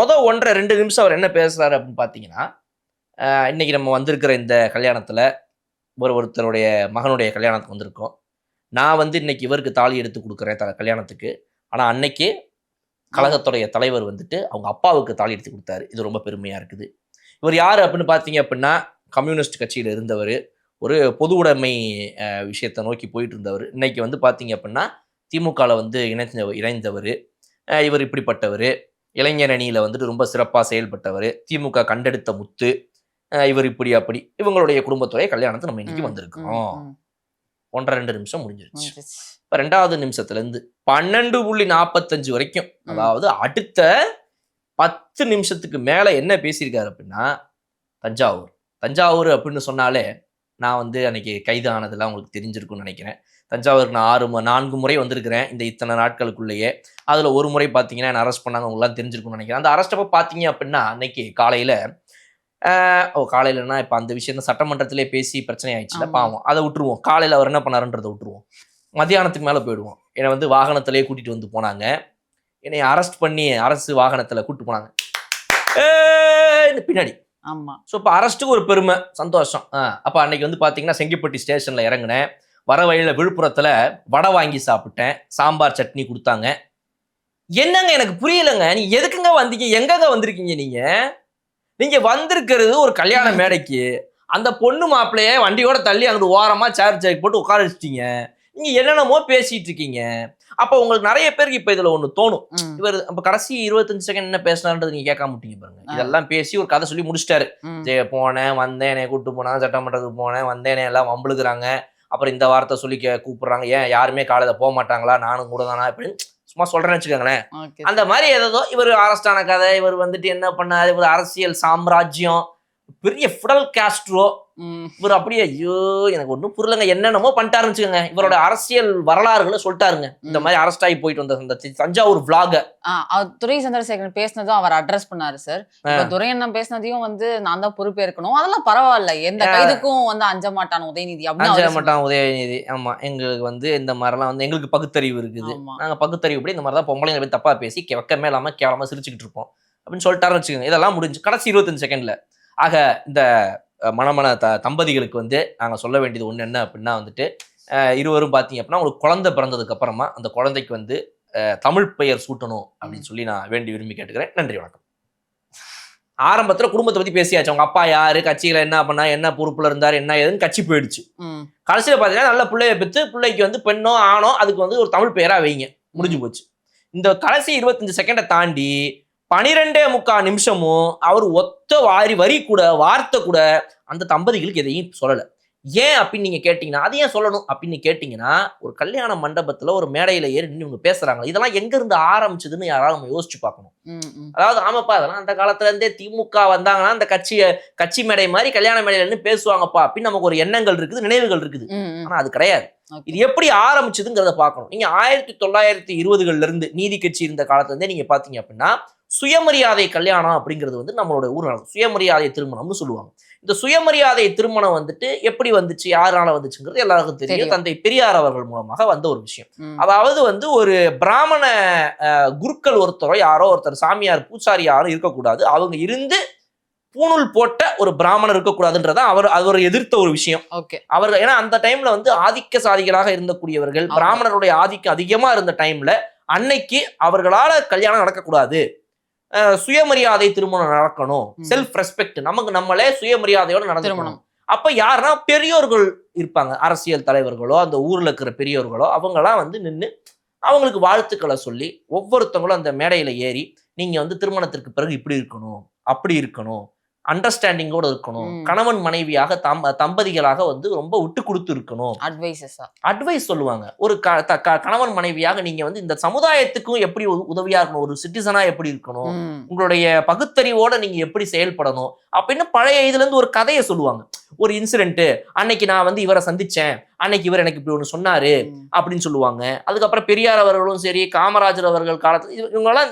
1.5-2 நிமிஷம் அவர் என்ன பேசுறாரு அப்படின்னு பாத்தீங்கன்னா, இன்னைக்கு நம்ம வந்திருக்கிற இந்த கல்யாணத்துல ஒருத்தருடைய மகனுடைய கல்யாணத்துக்கு வந்திருக்கோம். நான் வந்து இன்னைக்கு இவருக்கு தாலி எடுத்து கொடுக்குறேன் கல்யாணத்துக்கு. ஆனா அன்னைக்கு கழகத்துடைய தலைவர் வந்துட்டு அவங்க அப்பாவுக்கு தாலி எடுத்து கொடுத்தாரு. இது ரொம்ப பெருமையா இருக்குது. இவர் யாரு அப்படின்னு பாத்தீங்க அப்படின்னா, கம்யூனிஸ்ட் கட்சியில் இருந்தவர், ஒரு பொது உடைமை விஷயத்தை நோக்கி போயிட்டு இருந்தவர். இன்னைக்கு வந்து பார்த்தீங்க அப்படின்னா திமுகவில் வந்து இணைந்தவர். இவர் இப்படிப்பட்டவர். இளைஞர் அணியில வந்துட்டு ரொம்ப சிறப்பா செயல்பட்டவர், திமுக கண்டெடுத்த முத்து, இவர் இப்படி அப்படி இவங்களுடைய குடும்பத்துடைய கல்யாணத்தை நம்ம இன்னைக்கு வந்திருக்கிறோம். 1.5-2 நிமிஷம் முடிஞ்சிருச்சு. இப்ப 2வது நிமிஷத்துல இருந்து 12:45 வரைக்கும், அதாவது அடுத்த 10 நிமிஷத்துக்கு மேல என்ன பேசியிருக்காரு அப்படின்னா, தஞ்சாவூர் அப்படின்னு சொன்னாலே நான் வந்து அன்னைக்கு கைது ஆனதெல்லாம் உங்களுக்கு தெரிஞ்சிருக்கும்னு நினைக்கிறேன். தஞ்சாவூருக்கு நான் 4 முறை வந்திருக்கிறேன் இந்த இத்தனை நாட்களுக்குள்ளேயே. அதுல ஒரு முறை பார்த்தீங்கன்னா என்ன அரெஸ்ட் பண்ணாங்க, உங்களாம் தெரிஞ்சிருக்கும்னு நினைக்கிறேன். அந்த அரெஸ்ட் அப்போ பார்த்தீங்க அப்படின்னா அன்னைக்கு காலையிலன்னா இப்போ அந்த விஷயம் சட்டமன்றத்திலே பேசி பிரச்சனை ஆயிடுச்சுல, பாவம், அதை விட்டுருவோம். காலையில் அவர் என்ன பண்ணாருன்றதை விட்டுருவோம். மத்தியானத்துக்கு மேலே போயிடுவோம். என்னை வந்து வாகனத்திலே கூட்டிட்டு வந்து போனாங்க. என்னை அரெஸ்ட் பண்ணி அரசு வாகனத்தில் கூப்பிட்டு போனாங்க பின்னாடி. ஆமா. ஸோ இப்போ அரெஸ்ட்டுக்கு ஒரு பெருமை, சந்தோஷம். அப்போ அன்னைக்கு வந்து பார்த்தீங்கன்னா செங்கிப்பட்டி ஸ்டேஷனில் இறங்கினேன். வர வழியில் விழுப்புரத்தில் வடை வாங்கி சாப்பிட்டேன். சாம்பார் சட்னி கொடுத்தாங்க. என்னங்க எனக்கு புரியலைங்க, நீ எதுக்குங்க வந்தீங்க, எங்கங்க வந்திருக்கீங்க? நீங்க வந்திருக்கிறது ஒரு கல்யாண மேடைக்கு. அந்த பொண்ணு மாப்பிள்ளைய வண்டியோட தள்ளி அங்கிட்டு ஓரமா சேர் போட்டு உட்கார வச்சிட்டீங்க. நீங்க என்னென்னமோ பேசிட்டு இருக்கீங்க. அப்ப உங்களுக்கு நிறைய பேருக்கு இப்ப இதுல ஒண்ணு தோணும், இவர் அப்ப கடைசி 25 செகண்ட் என்ன பேசினார்ன்றது நீங்க கேட்காம விட்டீங்க பாருங்க. இதெல்லாம் பேசி ஒரு கதை சொல்லி முடிச்சிட்டாரு. போனேன் வந்தேன், என்னை கூப்பிட்டு போனாங்க, சட்டமன்றத்துக்கு போனேன் வந்தேன், எல்லாம் வம்பளுக்குறாங்க. அப்புறம் இந்த வார்த்தை சொல்லி கூப்பிடுறாங்க, ஏன் யாருமே காலையில போக மாட்டாங்களா, நானும் கூட தானா அப்படின்னு சும்மா சொல்றேன்னு வச்சுக்கோங்களேன். அந்த மாதிரி ஏதோ இவர் அரஸ்டான கதை, இவர் வந்துட்டு என்ன பண்ணாரு, இவர் அரசியல் சாம்ராஜ்யம், பெரிய ஃபிடல் காஸ்ட்ரோ, இவர் அப்படியே ஐயோ எனக்கு ஒன்றும் புரியலங்க, என்னென்னமோ பண்ணிட்டாருன்னு வச்சுக்கோங்க. இவரோட அரசியல் வரலாறுகளை சொல்லிட்டாருங்க. இந்த மாதிரி அரெஸ்ட் ஆகி போயிட்டு வந்த இந்த தஞ்சாவூர் vlog. துரை சந்திரசேகரன் பேசினதும் அவர் அட்ரஸ் பண்ணாரு சார். இப்ப துரை அண்ணன் பேசினதையும் வந்து நான் தான் பொறுப்பேற்கணும், அதெல்லாம் பரவாயில்ல, எந்த கைதுக்கும் வந்து அஞ்ச மாட்டான் உதயநிதி உதயநிதி. ஆமா, எங்களுக்கு வந்து இந்த மாதிரிலாம் வந்து எங்களுக்கு பகுத்தறிவு இருக்குது. நாங்க பகுத்தறிவு படி இந்த மாதிரி தான் பொம்பளைங்களை போய் தப்பா பேசி வெக்கமே இல்லாம கேவலமா சிரிச்சுக்கிட்டு இருப்போம் அப்படின்னு சொல்லிட்டாருன்னு வச்சுக்கோங்க. இதெல்லாம் முடிஞ்சு கடைசி 25 செகண்ட்ல. ஆக இந்த மணமன தம்பதிகளுக்கு வந்து நாங்கள் சொல்ல வேண்டியது ஒன்று என்ன அப்படின்னா வந்துட்டு, இருவரும் பார்த்தீங்க அப்படின்னா உங்களுக்கு குழந்தை பிறந்ததுக்கு அப்புறமா அந்த குழந்தைக்கு வந்து தமிழ் பெயர் சூட்டணும் அப்படின்னு சொல்லி நான் வேண்டி விரும்பி கேட்டுக்கிறேன். நன்றி, வணக்கம். ஆரம்பத்தில் குடும்பத்தை பற்றி பேசியாச்சு. அவங்க அப்பா யாரு, கட்சியில் என்ன பண்ணா, என்ன பொறுப்புல இருந்தார், என்ன ஏதுன்னு கட்சி போயிடுச்சு. கடைசியில் பார்த்தீங்கன்னா நல்ல பிள்ளைய பெற்று பிள்ளைக்கு வந்து பெண்ணோ ஆணோ அதுக்கு வந்து ஒரு தமிழ் பெயரா வைங்க, முடிஞ்சு போச்சு. இந்த கடைசி 25 செகண்டை தாண்டி 12.25 நிமிஷமும் அவர் ஒத்த வரி கூட வார்த்தை கூட அந்த தம்பதிகளுக்கு எதையும் சொல்லலை. ஏன் அப்படின்னு நீங்க கேட்டீங்கன்னா, அது ஏன் சொல்லணும் அப்படின்னு கேட்டீங்கன்னா, ஒரு கல்யாண மண்டபத்துல ஒரு மேடையில ஏறி நின்று இவங்க பேசுறாங்க, இதெல்லாம் எங்க இருந்து ஆரம்பிச்சதுன்னு யாராவது நம்ம யோசிச்சு பார்க்கணும். அதாவது ஆமாப்பா, அதெல்லாம் அந்த காலத்துல இருந்தே திமுக வந்தாங்கன்னா அந்த கட்சி மேடை மாதிரி கல்யாண மேடையில இருந்து பேசுவாங்கப்பா அப்படின்னு நமக்கு ஒரு எண்ணங்கள் இருக்குது, நினைவுகள் இருக்குது. ஆனா அது கிடையாது. இது எப்படி ஆரம்பிச்சதுங்கிறத பார்க்கணும். நீங்க 1920கள்ல இருந்து நீதி கட்சி இருந்த காலத்துல இருந்தே நீங்க பாத்தீங்க அப்படின்னா சுயமரியாதை கல்யாணம் அப்படிங்கிறது வந்து நம்மளோட ஊர் சுயமரியாதை திருமணம்னு சொல்லுவாங்க. இந்த சுயமரியாதை திருமணம் வந்துட்டு எப்படி வந்துச்சு, யாரால வந்துச்சுங்கிறது எல்லாருக்கும் தெரியும். தந்தை பெரியார் அவர்கள் மூலமாக வந்த ஒரு விஷயம். அதாவது வந்து ஒரு பிராமண குருக்கள் ஒருத்தரோ யாரோ ஒருத்தர் சாமியார் பூசாரி யாரும் இருக்கக்கூடாது, அவங்க இருந்து பூணூல் போட்ட ஒரு பிராமணர் இருக்கக்கூடாதுன்றதான் அவர் எதிர்த்த ஒரு விஷயம். அவர்கள் ஏன்னா அந்த டைம்ல வந்து ஆதிக்க சாதிகளாக இருந்தக்கூடியவர்கள், பிராமணருடைய ஆதிக்கம் அதிகமா இருந்த டைம்ல அன்னைக்கு அவர்களால கல்யாணம் நடக்கக்கூடாது, சுயமரியாதை திருமணம் நடக்கணும், செல்ஃப் ரெஸ்பெக்ட், நமக்கு நம்மளே சுயமரியாதையோட நடந்துக்கணும். அப்ப யாருன்னா பெரியோர்கள் இருப்பாங்க, அரசியல் தலைவர்களோ அந்த ஊர்ல இருக்கிற பெரியோர்களோ, அவங்கெல்லாம் வந்து நின்று அவங்களுக்கு வாழ்த்துக்களை சொல்லி ஒவ்வொருத்தவங்களும் அந்த மேடையில ஏறி நீங்க வந்து திருமணத்திற்கு பிறகு இப்படி இருக்கணும், அப்படி இருக்கணும், அண்டர்ஸ்டாண்டிங்கோட இருக்கணும், கணவன் மனைவியாக தம்பதிகளாக வந்து ரொம்ப விட்டு கொடுத்து இருக்கணும், அட்வைஸ் சொல்லுவாங்க. ஒரு கணவன் மனைவியாக நீங்க வந்து இந்த சமுதாயத்துக்கும் எப்படி உதவியா இருக்கணும், ஒரு சிட்டிசனா எப்படி இருக்கணும், உங்களுடைய பகுத்தறிவோட நீங்க எப்படி செயல்படணும் அப்படின்னு பழைய இதுல இருந்து ஒரு கதையை சொல்லுவாங்க. ஒரு இன்சிடென்ட், அன்னைக்கு நான் வந்து இவரை சந்திச்சேன், அன்னைக்கு இவர் எனக்கு இப்படி ஒண்ணு சொன்னாரு அப்படின்னு சொல்லுவாங்க. அதுக்கப்புறம் பெரியார் அவர்களும் சரி, காமராஜர் அவர்கள் காலத்துல இவங்கெல்லாம்,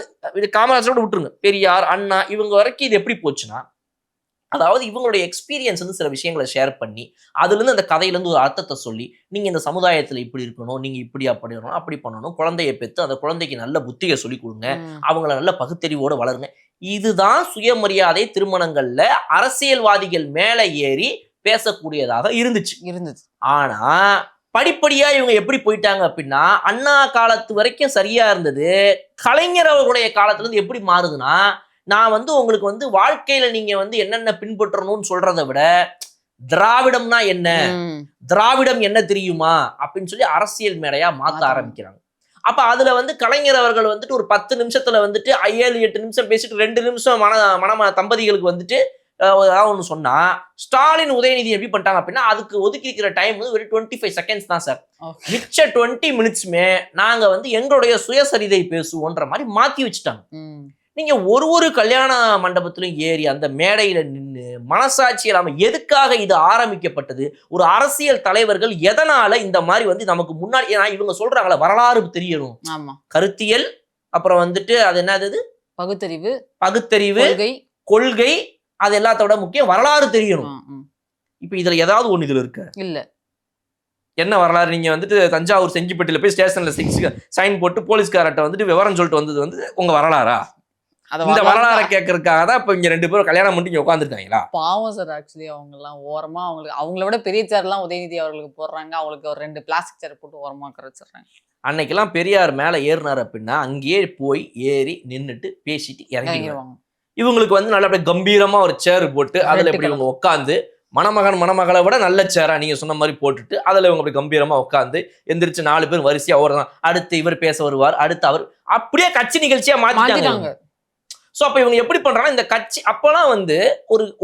காமராஜரோட விட்டுருங்க, பெரியார், அண்ணா இவங்க வரைக்கும் இது எப்படி போச்சுன்னா, அதாவது இவங்களுடைய எக்ஸ்பீரியன்ஸ் வந்து சில விஷயங்களை ஷேர் பண்ணி அதுலேருந்து அந்த கதையிலேருந்து ஒரு அர்த்தத்தை சொல்லி, நீங்கள் இந்த சமுதாயத்தில் இப்படி இருக்கணும், நீங்கள் இப்படி அப்படி இருக்கணும், அப்படி பண்ணணும், குழந்தையை பெற்று அந்த குழந்தைக்கு நல்ல புத்தியை சொல்லி கொடுங்க, அவங்கள நல்ல பகுத்தறிவோடு வளருங்க. இதுதான் சுயமரியாதை திருமணங்கள்ல அரசியல்வாதிகள் மேலே ஏறி பேசக்கூடியதாக இருந்துச்சு. ஆனா படிப்படியா இவங்க எப்படி போயிட்டாங்க அப்படின்னா, அண்ணா காலத்து வரைக்கும் சரியா இருந்தது, கலைஞர் அவர்களுடைய காலத்துல இருந்து எப்படி மாறுதுன்னா, நான் வந்து உங்களுக்கு வந்து வாழ்க்கையில நீங்க வந்து என்னென்ன பின்பற்றணும்னு சொல்றதை விட திராவிடம்னா என்ன, திராவிடம் என்ன தெரியுமா அப்படின்னு சொல்லி அரசியல் மேடையா மாத்த ஆரம்பிக்கிறாங்க. அப்ப அதுல வந்து கலைஞர் அவர்கள் வந்துட்டு ஒரு 10 நிமிஷத்துல வந்துட்டு 7-8 நிமிஷம் பேசிட்டு 2 நிமிஷம் மன தம்பதிகளுக்கு வந்துட்டு ஏதாவது ஒன்று சொன்னா ஸ்டாலின் உதயநிதி எப்படி பண்ணிட்டாங்க அப்படின்னா அதுக்கு ஒதுக்கிக்கிற டைம் வந்து வெறும் 25 செகண்ட்ஸ் தான் சார். மிச்ச 20 மினிட்ஸுமே நாங்க வந்து எங்களுடைய சுயசரிதை பேசுவோன்ற மாதிரி மாத்தி வச்சுட்டாங்க. நீங்க ஒரு கல்யாண மண்டபத்திலும் ஏறி அந்த மேடையில நின்று மனசாட்சி இல்லாம எதுக்காக இது ஆரம்பிக்கப்பட்டது, ஒரு அரசியல் தலைவர்கள் எதனால இந்த மாதிரி வந்து நமக்கு முன்னாடி இவங்க சொல்றாங்களா வரலாறு தெரியணும், கருத்தியல், அப்புறம் வந்துட்டு அது என்னது பகுத்தறிவு, கொள்கை, அது எல்லாத்தோட முக்கியம் வரலாறு தெரியணும். இப்ப இதுல ஏதாவது ஒண்ணு இதுல இருக்கு இல்ல? என்ன வரலாறு? நீங்க வந்துட்டு தஞ்சாவூர் செங்கிப்பட்டியில போய் ஸ்டேஷன்ல சைன் போட்டு போலீஸ்காரட்ட வந்துட்டு விவரம் சொல்லிட்டு வந்தது வந்து உங்க வரலாறா? இந்த வரலாறை கேட்கறதுக்காக தான் இப்ப இங்க 2 பேரும் கல்யாணம் பண்ணி இங்க உட்காந்துருக்காங்களா? பாவம் சார். ஆக்சுவலி அவங்க எல்லாம் ஓரமா அவங்கள விட பெரிய சேர் எல்லாம் உதயநிதி அவர்களுக்கு போடுறாங்க. அவங்களுக்கு ஒரு 2 பிளாஸ்டிக் சேர் போட்டு ஓரமா கரைச்சிடுறாங்க. அன்னைக்கெல்லாம் பெரியார் மேல ஏறினார் அப்படின்னா அங்கேயே போய் ஏறி நின்றுட்டு பேசிட்டு இறங்கிடுவாங்க. இவங்களுக்கு வந்து நல்லா அப்படியே கம்பீரமா ஒரு சேர் போட்டு அதுல இப்படி இவங்க உட்காந்து மணமகளை விட நல்ல சேரா நீங்க சொன்ன மாதிரி போட்டுட்டு அதுல இவங்க அப்படி கம்பீரமா உட்காந்து எந்திரிச்சு 4 பேர் வரிசையா ஓடுறாங்க. அடுத்து இவர் பேச வருவார், அடுத்து அவர், அப்படியே கட்சி நிகழ்ச்சியா மாத்திட்டாங்க. சோ அப்ப இவங்க எப்படி பண்றாங்கன்னா இந்த கட்சி அப்பெல்லாம் வந்து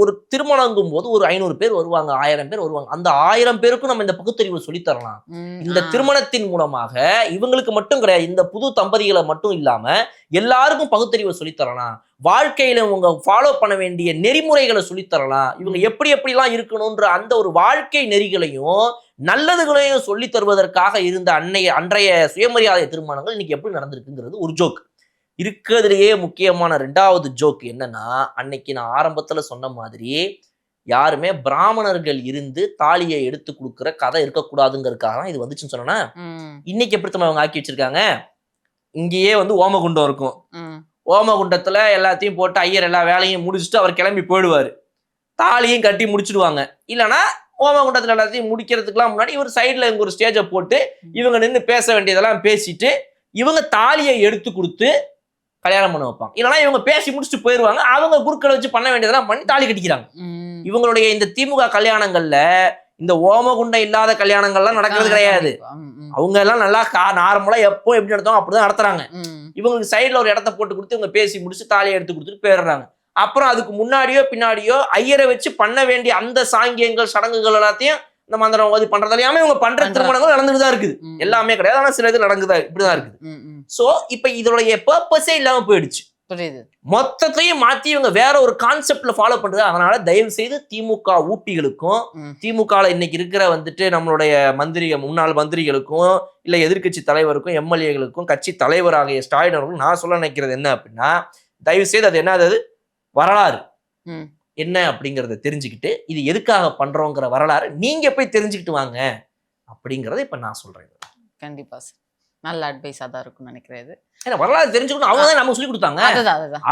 ஒரு திருமணங்கும் போது ஒரு 500 பேர் வருவாங்க, 1000 பேர் வருவாங்க. அந்த 1000 பேருக்கும் நம்ம இந்த பகுத்தறிவு சொல்லித்தரலாம். இந்த திருமணத்தின் மூலமாக இவங்களுக்கு மட்டும் கிடையாது, இந்த புது தம்பதிகளை மட்டும் இல்லாம எல்லாருக்கும் பகுத்தறிவை சொல்லித்தரலாம். வாழ்க்கையில இவங்க ஃபாலோ பண்ண வேண்டிய நெறிமுறைகளை சொல்லித்தரலாம். இவங்க எப்படிலாம் இருக்கணும்ன்ற அந்த ஒரு வாழ்க்கை நெறிகளையும் நல்லதுகளையும் சொல்லி தருவதற்காக இருந்த அன்றைய சுயமரியாதை திருமணங்கள் இன்னைக்கு எப்படி நடந்திருக்குங்கிறது ஒரு ஜோக். இருக்கிறதுலயே முக்கியமான 2வது ஜோக் என்னன்னா, அன்னைக்கு நான் ஆரம்பத்துல சொன்ன மாதிரி யாருமே பிராமணர்கள் இருந்து தாலியை எடுத்து கொடுக்குற கதை இருக்கக்கூடாதுங்கிறதுக்காக தான் இது வந்துச்சுன்னு சொன்னா, இன்னைக்கு எப்படி அவங்க ஆக்கி வச்சிருக்காங்க, இங்கேயே வந்து ஓமகுண்டம் இருக்கும். ஓமகுண்டத்துல எல்லாத்தையும் போட்டு ஐயர் எல்லா வேலையும் முடிச்சுட்டு அவர் கிளம்பி போயிடுவாரு. தாலியும் கட்டி முடிச்சிடுவாங்க. இல்லைன்னா ஓமகுண்டத்துல எல்லாத்தையும் முடிக்கிறதுக்குலாம் முன்னாடி இவர் சைட்ல இங்க ஒரு ஸ்டேஜை போட்டு இவங்க நின்று பேச வேண்டியதெல்லாம் பேசிட்டு இவங்க தாலியை எடுத்து கொடுத்து கல்யாணம் பண்ண வைப்பாங்க. இல்லைன்னா இவங்க பேசி முடிச்சுட்டு போயிடுவாங்க. அவங்க குறுக்களை வச்சு பண்ண வேண்டியதெல்லாம் பண்ணி தாலி கட்டிக்கிறாங்க. இவங்களுடைய இந்த திமுக கல்யாணங்கள்ல இந்த ஓமகுண்டம் இல்லாத கல்யாணங்கள்லாம் நடக்கிறது கிடையாது. அவங்க எல்லாம் நல்லா நார்மலா எப்போ எப்படி நடத்தோம் அப்படிதான் நடத்துறாங்க. இவங்களுக்கு சைட்ல ஒரு இடத்த போட்டு கொடுத்து இவங்க பேசி முடிச்சு தாலியை எடுத்து கொடுத்துட்டு போயிடுறாங்க. அப்புறம் அதுக்கு முன்னாடியோ பின்னாடியோ ஐயரை வச்சு பண்ண வேண்டிய அந்த சாங்கியங்கள் சடங்குகள் எல்லாத்தையும் இந்த மந்திரம் ஓதி பண்றது எல்லாமே இவங்க பண்ற திருமணங்கள் நடந்துதான் இருக்குது. எல்லாமே கிடையாது, ஆனா சில இது நடக்குதா இப்படிதான் இருக்குது. சோ இப்ப இதோடைய பர்பஸே இல்லாம போயிடுச்சு. மொத்தத்தையும் மாத்தி இவங்க வேற ஒரு கான்செப்ட்ல ஃபாலோ பண்றது. அதனால தயவு செய்து திமுக ஊட்டிகளுக்கும் திமுக இன்னைக்கு இருக்கிற வந்துட்டு நம்மளுடைய முன்னாள் மந்திரிகளுக்கும் இல்ல எதிர்கட்சி தலைவருக்கும் எம்எல்ஏகளுக்கும் கட்சி தலைவராகிய ஸ்டாலின் அவர்களுக்கும் நான் சொல்ல நினைக்கிறது என்ன அப்படின்னா, தயவு செய்து அது என்னது வரலாறு என்ன அப்படிங்கறத தெரிஞ்சுக்கிட்டு இது எதுக்காக பண்றோங்கிற வரலாறு நீங்க போய் தெரிஞ்சுக்கிட்டு வாங்க அப்படிங்கறத இப்ப நான் சொல்றேன். கண்டிப்பா சார், நல்ல அட்வைஸா தான் இருக்கும்னு நினைக்கிறது. ஏன்னா வரலாறு தெரிஞ்சுக்கணும், அவங்க தான் நமக்கு சொல்லி கொடுத்தாங்க.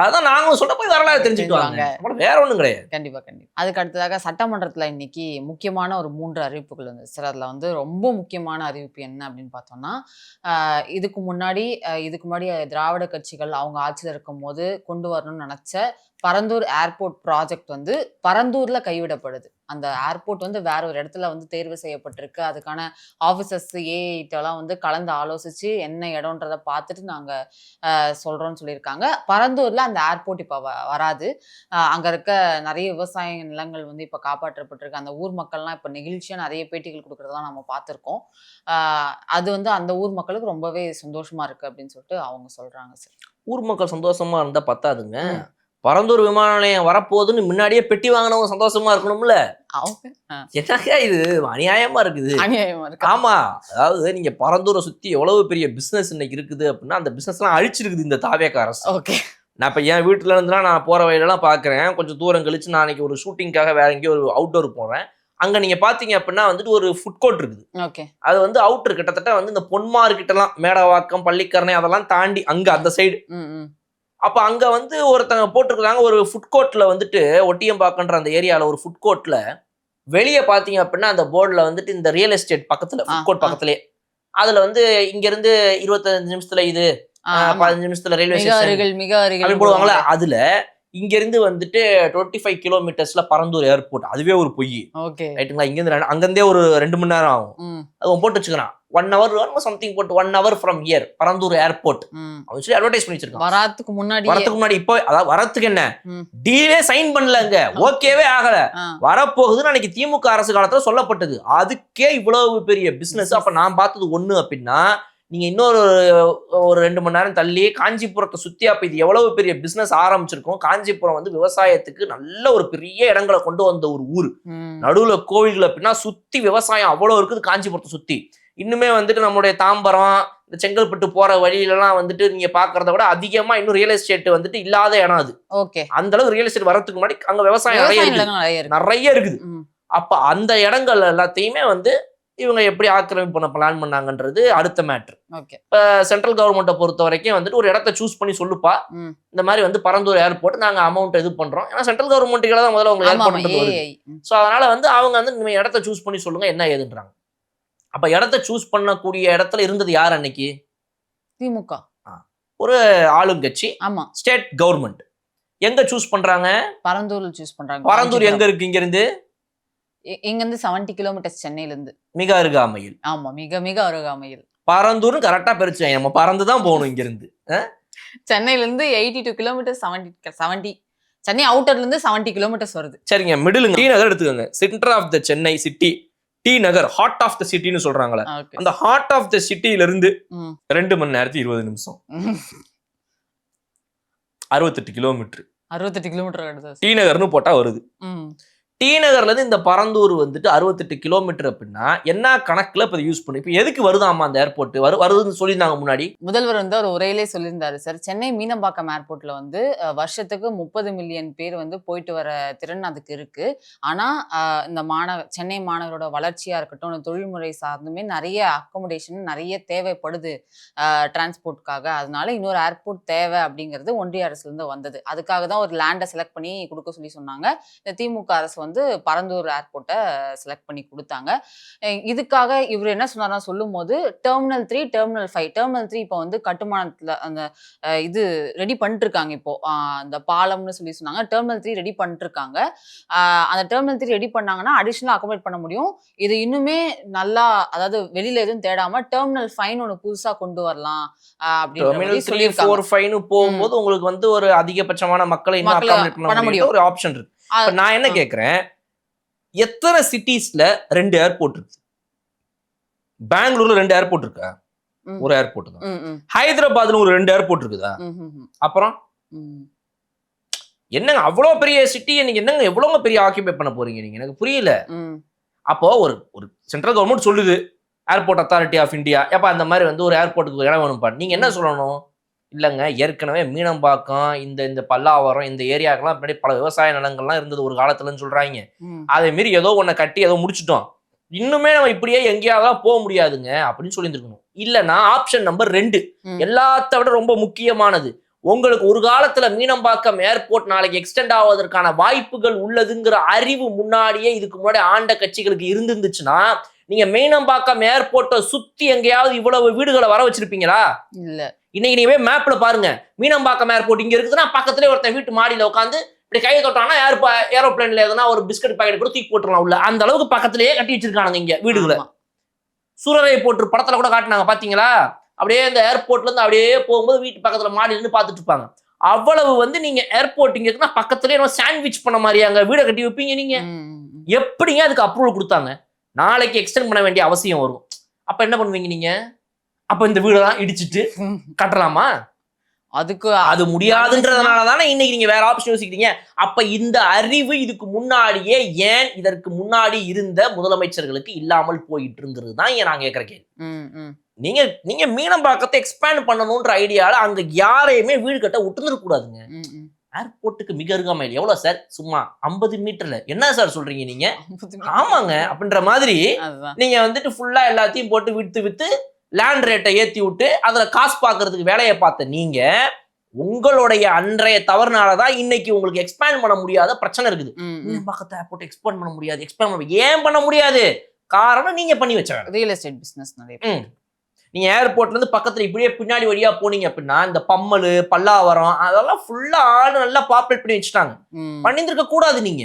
அதான் நாங்களும் சொல்ல போய் வரலாறு தெரிஞ்சுக்கிட்டு வேற ஒண்ணும் கிடையாது. கண்டிப்பா. அதுக்கு அடுத்ததாக சட்டமன்றத்துல இன்னைக்கு முக்கியமான ஒரு 3 அறிவிப்புகள் வந்து சார். அதுல வந்து ரொம்ப முக்கியமான அறிவிப்பு என்ன அப்படின்னு பார்த்தோம்னா, இதுக்கு முன்னாடி திராவிட கட்சிகள் அவங்க ஆட்சியில் இருக்கும் போது கொண்டு வரணும்னு நினைச்ச பரந்தூர் ஏர்போர்ட் ப்ராஜெக்ட் வந்து பரந்தூர்ல கைவிடப்படுது. அந்த ஏர்போர்ட் வந்து வேற ஒரு இடத்துல வந்து தேர்வு செய்யப்பட்டிருக்கு. அதுக்கான ஆஃபீஸர்ஸ் ஏஐட்டெல்லாம் வந்து கலந்து ஆலோசிச்சு என்ன இடம்ன்றதை பார்த்துட்டு நாங்க சொல்றோம்னு சொல்லியிருக்காங்க. பரந்தூர்ல அந்த ஏர்போர்ட் இப்ப வராது. அங்க இருக்க நிறைய விவசாய நிலங்கள் வந்து இப்ப காப்பாற்றப்பட்டிருக்கு. அந்த ஊர் மக்கள்லாம் இப்ப நெகிழ்ச்சியா நிறைய பேட்டிகள் கொடுக்கறதெல்லாம் நம்ம பார்த்திருக்கோம். அது வந்து அந்த ஊர் மக்களுக்கு ரொம்பவே சந்தோஷமா இருக்கு அப்படின்னு சொல்லிட்டு அவங்க சொல்றாங்க சார். ஊர் மக்கள் சந்தோஷமா இருந்தா பத்தாதுங்க, பரந்தூர் விமான நிலையம் வரப்போகுதுன்னு முன்னாடியே பெட்டி வாங்கினவங்க சந்தோஷமா இருக்கணும்ல. என்னக்கா இது அநியாயமா இருக்குது. ஆமா, அதாவது நீங்க பரந்தூரை சுத்தி எவ்வளவு பெரிய பிசினஸ் இன்னைக்கு இருக்குது அப்படின்னா அந்த பிசினஸ் எல்லாம் அழிச்சிருக்குது இந்த தாவேக அரசு. நான் இப்ப என் வீட்டுல இருந்துலாம் நான் போற வழியெல்லாம் பாக்குறேன். கொஞ்சம் தூரம் கழிச்சு நான் அன்னைக்கு ஒரு ஷூட்டிங்காக வேற எங்கேயோ ஒரு அவுட்டோர் போறேன். அங்க நீங்க பாத்தீங்க அப்படின்னா வந்துட்டு ஒரு ஃபுட் கோர்ட் இருக்குது. அது வந்து அவுட்டர் கிட்டத்தட்ட வந்து இந்த பொன்மார்க்கெட் எல்லாம் மேடவாக்கம் பள்ளிக்கரணை அதெல்லாம் தாண்டி அங்க அந்த சைடு. அப்ப அங்க வந்து ஒருத்தங்க போட்டிருக்காங்க ஒரு ஃபுட் கோர்ட்ல வந்துட்டு ஒட்டியம்பாக்கன்ற அந்த ஏரியால ஒரு ஃபுட் கோர்ட்ல வெளியே பாத்தீங்க அப்படின்னா அந்த போர்டுல வந்துட்டு இந்த ரியல் எஸ்டேட் பக்கத்துல ஃபுட் கோர்ட் பக்கத்துலயே அதுல வந்து இங்க இருந்து 25 நிமிஷத்துல இது 15 நிமிஷத்துல ரயில்வே ஸ்டேஷன் போடுவாங்களா. அதுல இங்க இருந்து வந்துட்டு 25 கிலோமீட்டர்ஸ்ல பரந்தூர் ஏர்போர்ட், அதுவே ஒரு பொய். ஓகே. ரைட்டுங்களா? இங்க இருந்து அங்கிருந்தே ஒரு 2 மணி நேரம் ஆகும். அது போட்டு வச்சுக்கிறான் 1 hour சம்திங் போட்டு 1 hour from here Parandur airport அப்படின்னு சொல்லி அட்வர்டைஸ் பண்ணி வச்சிருக்கான். வரதுக்கு முன்னாடி இப்போ அதாவது வரத்துக்கு என்ன டீலே சைன் பண்ணலங்க, ஓகேவே ஆகல, வரப்போகுதுன்னு அன்னைக்கு திமுக அரசு காலத்துல சொல்லப்பட்டது. அதுக்கே இவ்வளவு பெரிய பிசினஸ். அப்ப நான் பார்த்தது ஒண்ணு அப்படின்னா, நீங்க இன்னொரு ஒரு 2 மணி நேரம் தள்ளி காஞ்சிபுரத்தை சுத்தி அப்ப இது எவ்வளவு பெரிய பிசினஸ் ஆரம்பிச்சிருக்கும். காஞ்சிபுரம் வந்து விவசாயத்துக்கு நல்ல ஒரு பெரிய இடங்களை கொண்டு வந்த ஒரு ஊர். நடுவுல கோவில்கள் அப்படின்னா சுத்தி விவசாயம் அவ்வளவு இருக்குது காஞ்சிபுரத்தை சுத்தி. இன்னுமே வந்துட்டு நம்மளுடைய தாம்பரம், இந்த செங்கல்பட்டு போற வழியிலலாம் வந்துட்டு நீங்க பாக்குறத விட அதிகமா இன்னும் ரியல் எஸ்டேட் வந்துட்டு இல்லாத இடம் அது. ஓகே. அந்த அளவு ரியல் எஸ்டேட் வரதுக்கு முன்னாடி அங்க விவசாயம் நிறைய இருக்குது. அப்ப அந்த இடங்கள் எல்லாத்தையுமே வந்து இவங்க எப்படி ஆக்கிரமிப்பு பண்ண பிளான் பண்ணாங்கன்றது அடுத்த மேட்ரு. இப்ப சென்ட்ரல் கவர்மெண்ட்டை பொறுத்த வரைக்கும் வந்துட்டு ஒரு இடத்த சூஸ் பண்ணி சொல்லுப்பா, இந்த மாதிரி வந்து பரந்தூர் ஏர்போர்ட் நாங்க அமௌண்ட் இது பண்றோம். ஏன்னா சென்ட்ரல் கவர்மெண்ட்டுக்கு தான் முதல்ல அவங்க ஏர்போர்ட். ஸோ அதனால வந்து அவங்க வந்து இந்த இடத்த சூஸ் பண்ணி சொல்லுங்க என்ன ஏதுன்றாங்க. அப்ப இடத்த சூஸ் பண்ணக்கூடிய இடத்துல இருந்தது யார் அன்னைக்கு? திமுக, ஒரு ஆளுங்கட்சி. ஆமா, ஸ்டேட் கவர்மெண்ட். எங்க சூஸ் பண்றாங்க? பரந்தூர் சூஸ் பண்றாங்க. பரந்தூர் எங்க இருக்கு? இங்க இருந்து 70 கிலோமீட்டர்ஸ் சென்னையில இருந்து. மிக அருகாமையில். ஆமா, மிக மிக அருகாமையில். பரந்தூர் கரெக்டா பிரிச்சு நம்ம பறந்து தான் போகணும் இங்க இருந்து. சென்னையில இருந்து 82 கிலோமீட்டர், 70 சென்னை அவுட்டர்ல இருந்து 70 கிலோமீட்டர்ஸ் வருது. சரிங்க, மிடில் டி நகர் எடுத்துக்கோங்க. Centre of the Chennai city T Nagar, heart of the சிட்டின்னு சொல்றாங்களே, அந்த ஹார்ட் ஆஃப் த சிட்டில இருந்து 2 மணி நேரத்துக்கு 20 நிமிஷம், 68 கிலோமீட்டர். 68 கிலோமீட்டர் டி நகர்னு போட்டா வருது. டி நகர்ல இருந்து இந்த பரந்தூர் வந்துட்டு 68 கிலோமீட்டர் அப்படின்னா என்ன கணக்குல இப்ப யூஸ் பண்ணி இப்ப எதுக்கு வருதாமா அந்த ஏர்போர்ட் வருதுன்னு சொல்லியிருந்தாங்க முன்னாடி. முதல்வர் வந்து ஒரு உரையிலே சொல்லியிருந்தாரு சார். சென்னை மீனம்பாக்கம் ஏர்போர்ட்ல வந்து வருஷத்துக்கு 30 மில்லியன் பேர் வந்து போயிட்டு வர திறன் அதுக்கு இருக்கு. ஆனா இந்த சென்னை மாநகரோட வளர்ச்சியா இருக்கட்டும், தொழில்முறை சார்ந்துமே நிறைய அக்கோமடேஷன் நிறைய தேவைப்படுது டிரான்ஸ்போர்ட்காக. அதனால இன்னொரு ஏர்போர்ட் தேவை அப்படிங்கிறது ஒன்றிய அரசுல இருந்து வந்தது. அதுக்காக தான் ஒரு லேண்டை செலக்ட் பண்ணி கொடுக்க சொல்லி சொன்னாங்க. இந்த திமுக அரசு வந்து பரந்தூர் ஏர்போர்ட்டை செலக்ட் பண்ணி கொடுத்தாங்க. இதுக்காக இவர் என்ன சொன்னார்னா, சொல்லும் போது டெர்மினல் 3, டெர்மினல் 5. டெர்மினல் 3 இப்போ வந்து கட்டுமானத்துல அந்த இது ரெடி பண்ணிட்டு இருக்காங்க. இப்போ அந்த பாலம்னு சொல்லி சொன்னாங்க. டெர்மினல் 3 ரெடி பண்ணிட்டு இருக்காங்க. அந்த டெர்மினல் 3 ரெடி பண்ணாங்கன்னா அடிஷனலா அகாமடேட் பண்ண முடியும். இது இன்னுமே நல்லா, அதாவது வெளியில எதுவும் தேடாம டெர்மினல் 5 ஒன்று புதுசா கொண்டு வரலாம் அப்படின்னு சொல்லியிருக்காங்க. போகும்போது உங்களுக்கு வந்து ஒரு அதிகபட்சமான மக்களை பண்ண முடியும் ஒரு ஆப்ஷன் இருக்கு. நான் என்ன கேக்குறேன், எத்தனை சிட்டிஸ்ல 2 ஏர்போர்ட் இருக்கு? பெங்களூர்ல 2 ஏர்போர்ட் இருக்கா? ஒரு ஏர்போர்ட் தான். ஹைதராபாத்ல ஒரு 2 ஏர்போர்ட் இருக்குதா? அப்புறம் என்னங்க அவ்வளவு பெரிய சிட்டி நீங்க என்னங்க எவ்வளவு பெரிய ஆக்கிபை பண்ண போறீங்க நீங்க? எனக்கு புரியல. அப்போ ஒரு சென்ட்ரல் கவர்மெண்ட் சொல்லுது, ஏர்போர்ட் அத்தாரிட்டி ஆஃப் இந்தியா, எப்ப அந்த மாதிரி வந்து ஒரு ஏர்போர்ட்டுக்கு இடம் வேணும்பா, நீங்க என்ன சொல்லணும்? இல்லைங்க, ஏற்கனவே மீனம்பாக்கம் இந்த பல்லாவரம் இந்த ஏரியாக்கெல்லாம் பின்னாடி பல விவசாய நிலங்கள்லாம் இருந்தது ஒரு காலத்துலன்னு சொல்றாங்க. அதே மாரி ஏதோ ஒன்றை கட்டி ஏதோ முடிச்சுட்டோம், இன்னுமே நம்ம இப்படியே எங்கேயாவது போக முடியாதுங்க அப்படின்னு சொல்லியிருந்துருக்கணும். இல்லைன்னா ஆப்ஷன் நம்பர் 2 எல்லாத்த விட ரொம்ப முக்கியமானது, உங்களுக்கு ஒரு காலத்துல மீனம்பாக்கம் ஏர்போர்ட் நாளைக்கு எக்ஸ்டெண்ட் ஆவதற்கான வாய்ப்புகள் உள்ளதுங்கிற அறிவு முன்னாடியே இதுக்கு முன்னாடி ஆண்ட கட்சிகளுக்கு இருந்துச்சுன்னா நீங்க மீனம்பாக்கம் ஏர்போர்ட்டை சுத்தி எங்கேயாவது இவ்வளவு வீடுகளை வர வச்சிருப்பீங்களா? இல்ல. இன்னைக்கு நீங்க மேப்ல பாருங்க, மீனம்பாக்கம் ஏர்போர்ட் இங்க இருக்குதுன்னா பக்கத்துலேயே ஒருத்தன் வீட்டு மாடியில உட்காந்து இப்படி கையை தொட்டானா ஏரோப்ளேன்ல எதுனா ஒரு பிஸ்கட் பாக்கெட் கூட தூக்கி போட்டுருலாம் உள்ள. அந்த அளவுக்கு பக்கத்திலேயே கட்டி வச்சிருக்காங்க இங்க வீடுகளை. சூரரை போட்டு படத்துல கூட காட்டினாங்க பாத்தீங்களா? அப்படியே இந்த ஏர்போர்ட்ல இருந்து அப்படியே போகும்போது வீட்டு பக்கத்துல மாடியில இருந்து பாத்துட்டு இருப்பாங்க. அவ்வளவு வந்து நீங்க ஏர்போர்ட் இங்க இருக்குன்னா பக்கத்துலயே சாண்ட்விச் பண்ண மாதிரி அங்க வீடை கட்டி வைப்பீங்க நீங்க. எப்படிங்க அதுக்கு அப்ரூவல் கொடுத்தாங்க? நாளைக்கு எக்ஸ்டெண்ட் பண்ண வேண்டிய அவசியம் வரும். அப்ப என்ன பண்ணுவீங்க நீங்க? அப்ப இந்த வீடெல்லாம் இடிச்சிட்டு கட்டலாமா? அது முடியாதுன்றதுனால தானே இன்னைக்கு நீங்க வேற ஆப்ஷன் யோசிக்கிறீங்க. அப்ப இந்த அறிவு இதுக்கு முன்னாடியே ஏன் இதற்கு முன்னாடி இருந்த முதலமைச்சர்களுக்கு இல்லாமல் போயிட்டு இருந்தது தான் நான் கேட்கிற கேள்வி. நீங்க மீனம்பாக்கத்தை எக்ஸ்பேண்ட் பண்ணணும்ன்ற ஐடியால அங்க யாரையுமே வீடு கட்ட விட்டுருக்க கூடாதுங்க. ஏர்போர்ட்டுக்கு மிக அருகாமையில் எவ்வளவு சார்? சும்மா 50 மீட்டர்ல என்ன சார் சொல்றீங்க நீங்க? ஆமாங்க, அப்படின்ற மாதிரி நீங்க வந்துட்டு ஃபுல்லா எல்லாத்தையும் போட்டு வித்து லேண்ட் ரேட்டை ஏத்தி விட்டு அதுல காசு பாக்குறதுக்கு வேலையை பார்த்த நீங்க உங்களுடைய அன்றைய தவறுனாலதான் இன்னைக்கு உங்களுக்கு எக்ஸ்பேண்ட் பண்ண முடியாத பிரச்சனை இருக்குது. மீனம்பாக்கத்தை ஏர்போர்ட் எக்ஸ்பேண்ட் பண்ண முடியாது. ஏன் பண்ண முடியாது? காரணம் நீங்க பண்ணி வச்ச ரியல் எஸ்டேட் பிசினஸ். நீங்க ஏர்போர்ட்ல இருந்து பக்கத்துல இப்படியே பின்னாடி வழியா போனீங்க அப்படின்னா இந்த பம்மல், பல்லாவரம் அதெல்லாம் ஃபுல்லா ஆளு நல்லா பாப்புலேட் பண்ணி வச்சுட்டாங்க. பண்ணியிருக்க கூடாது நீங்க.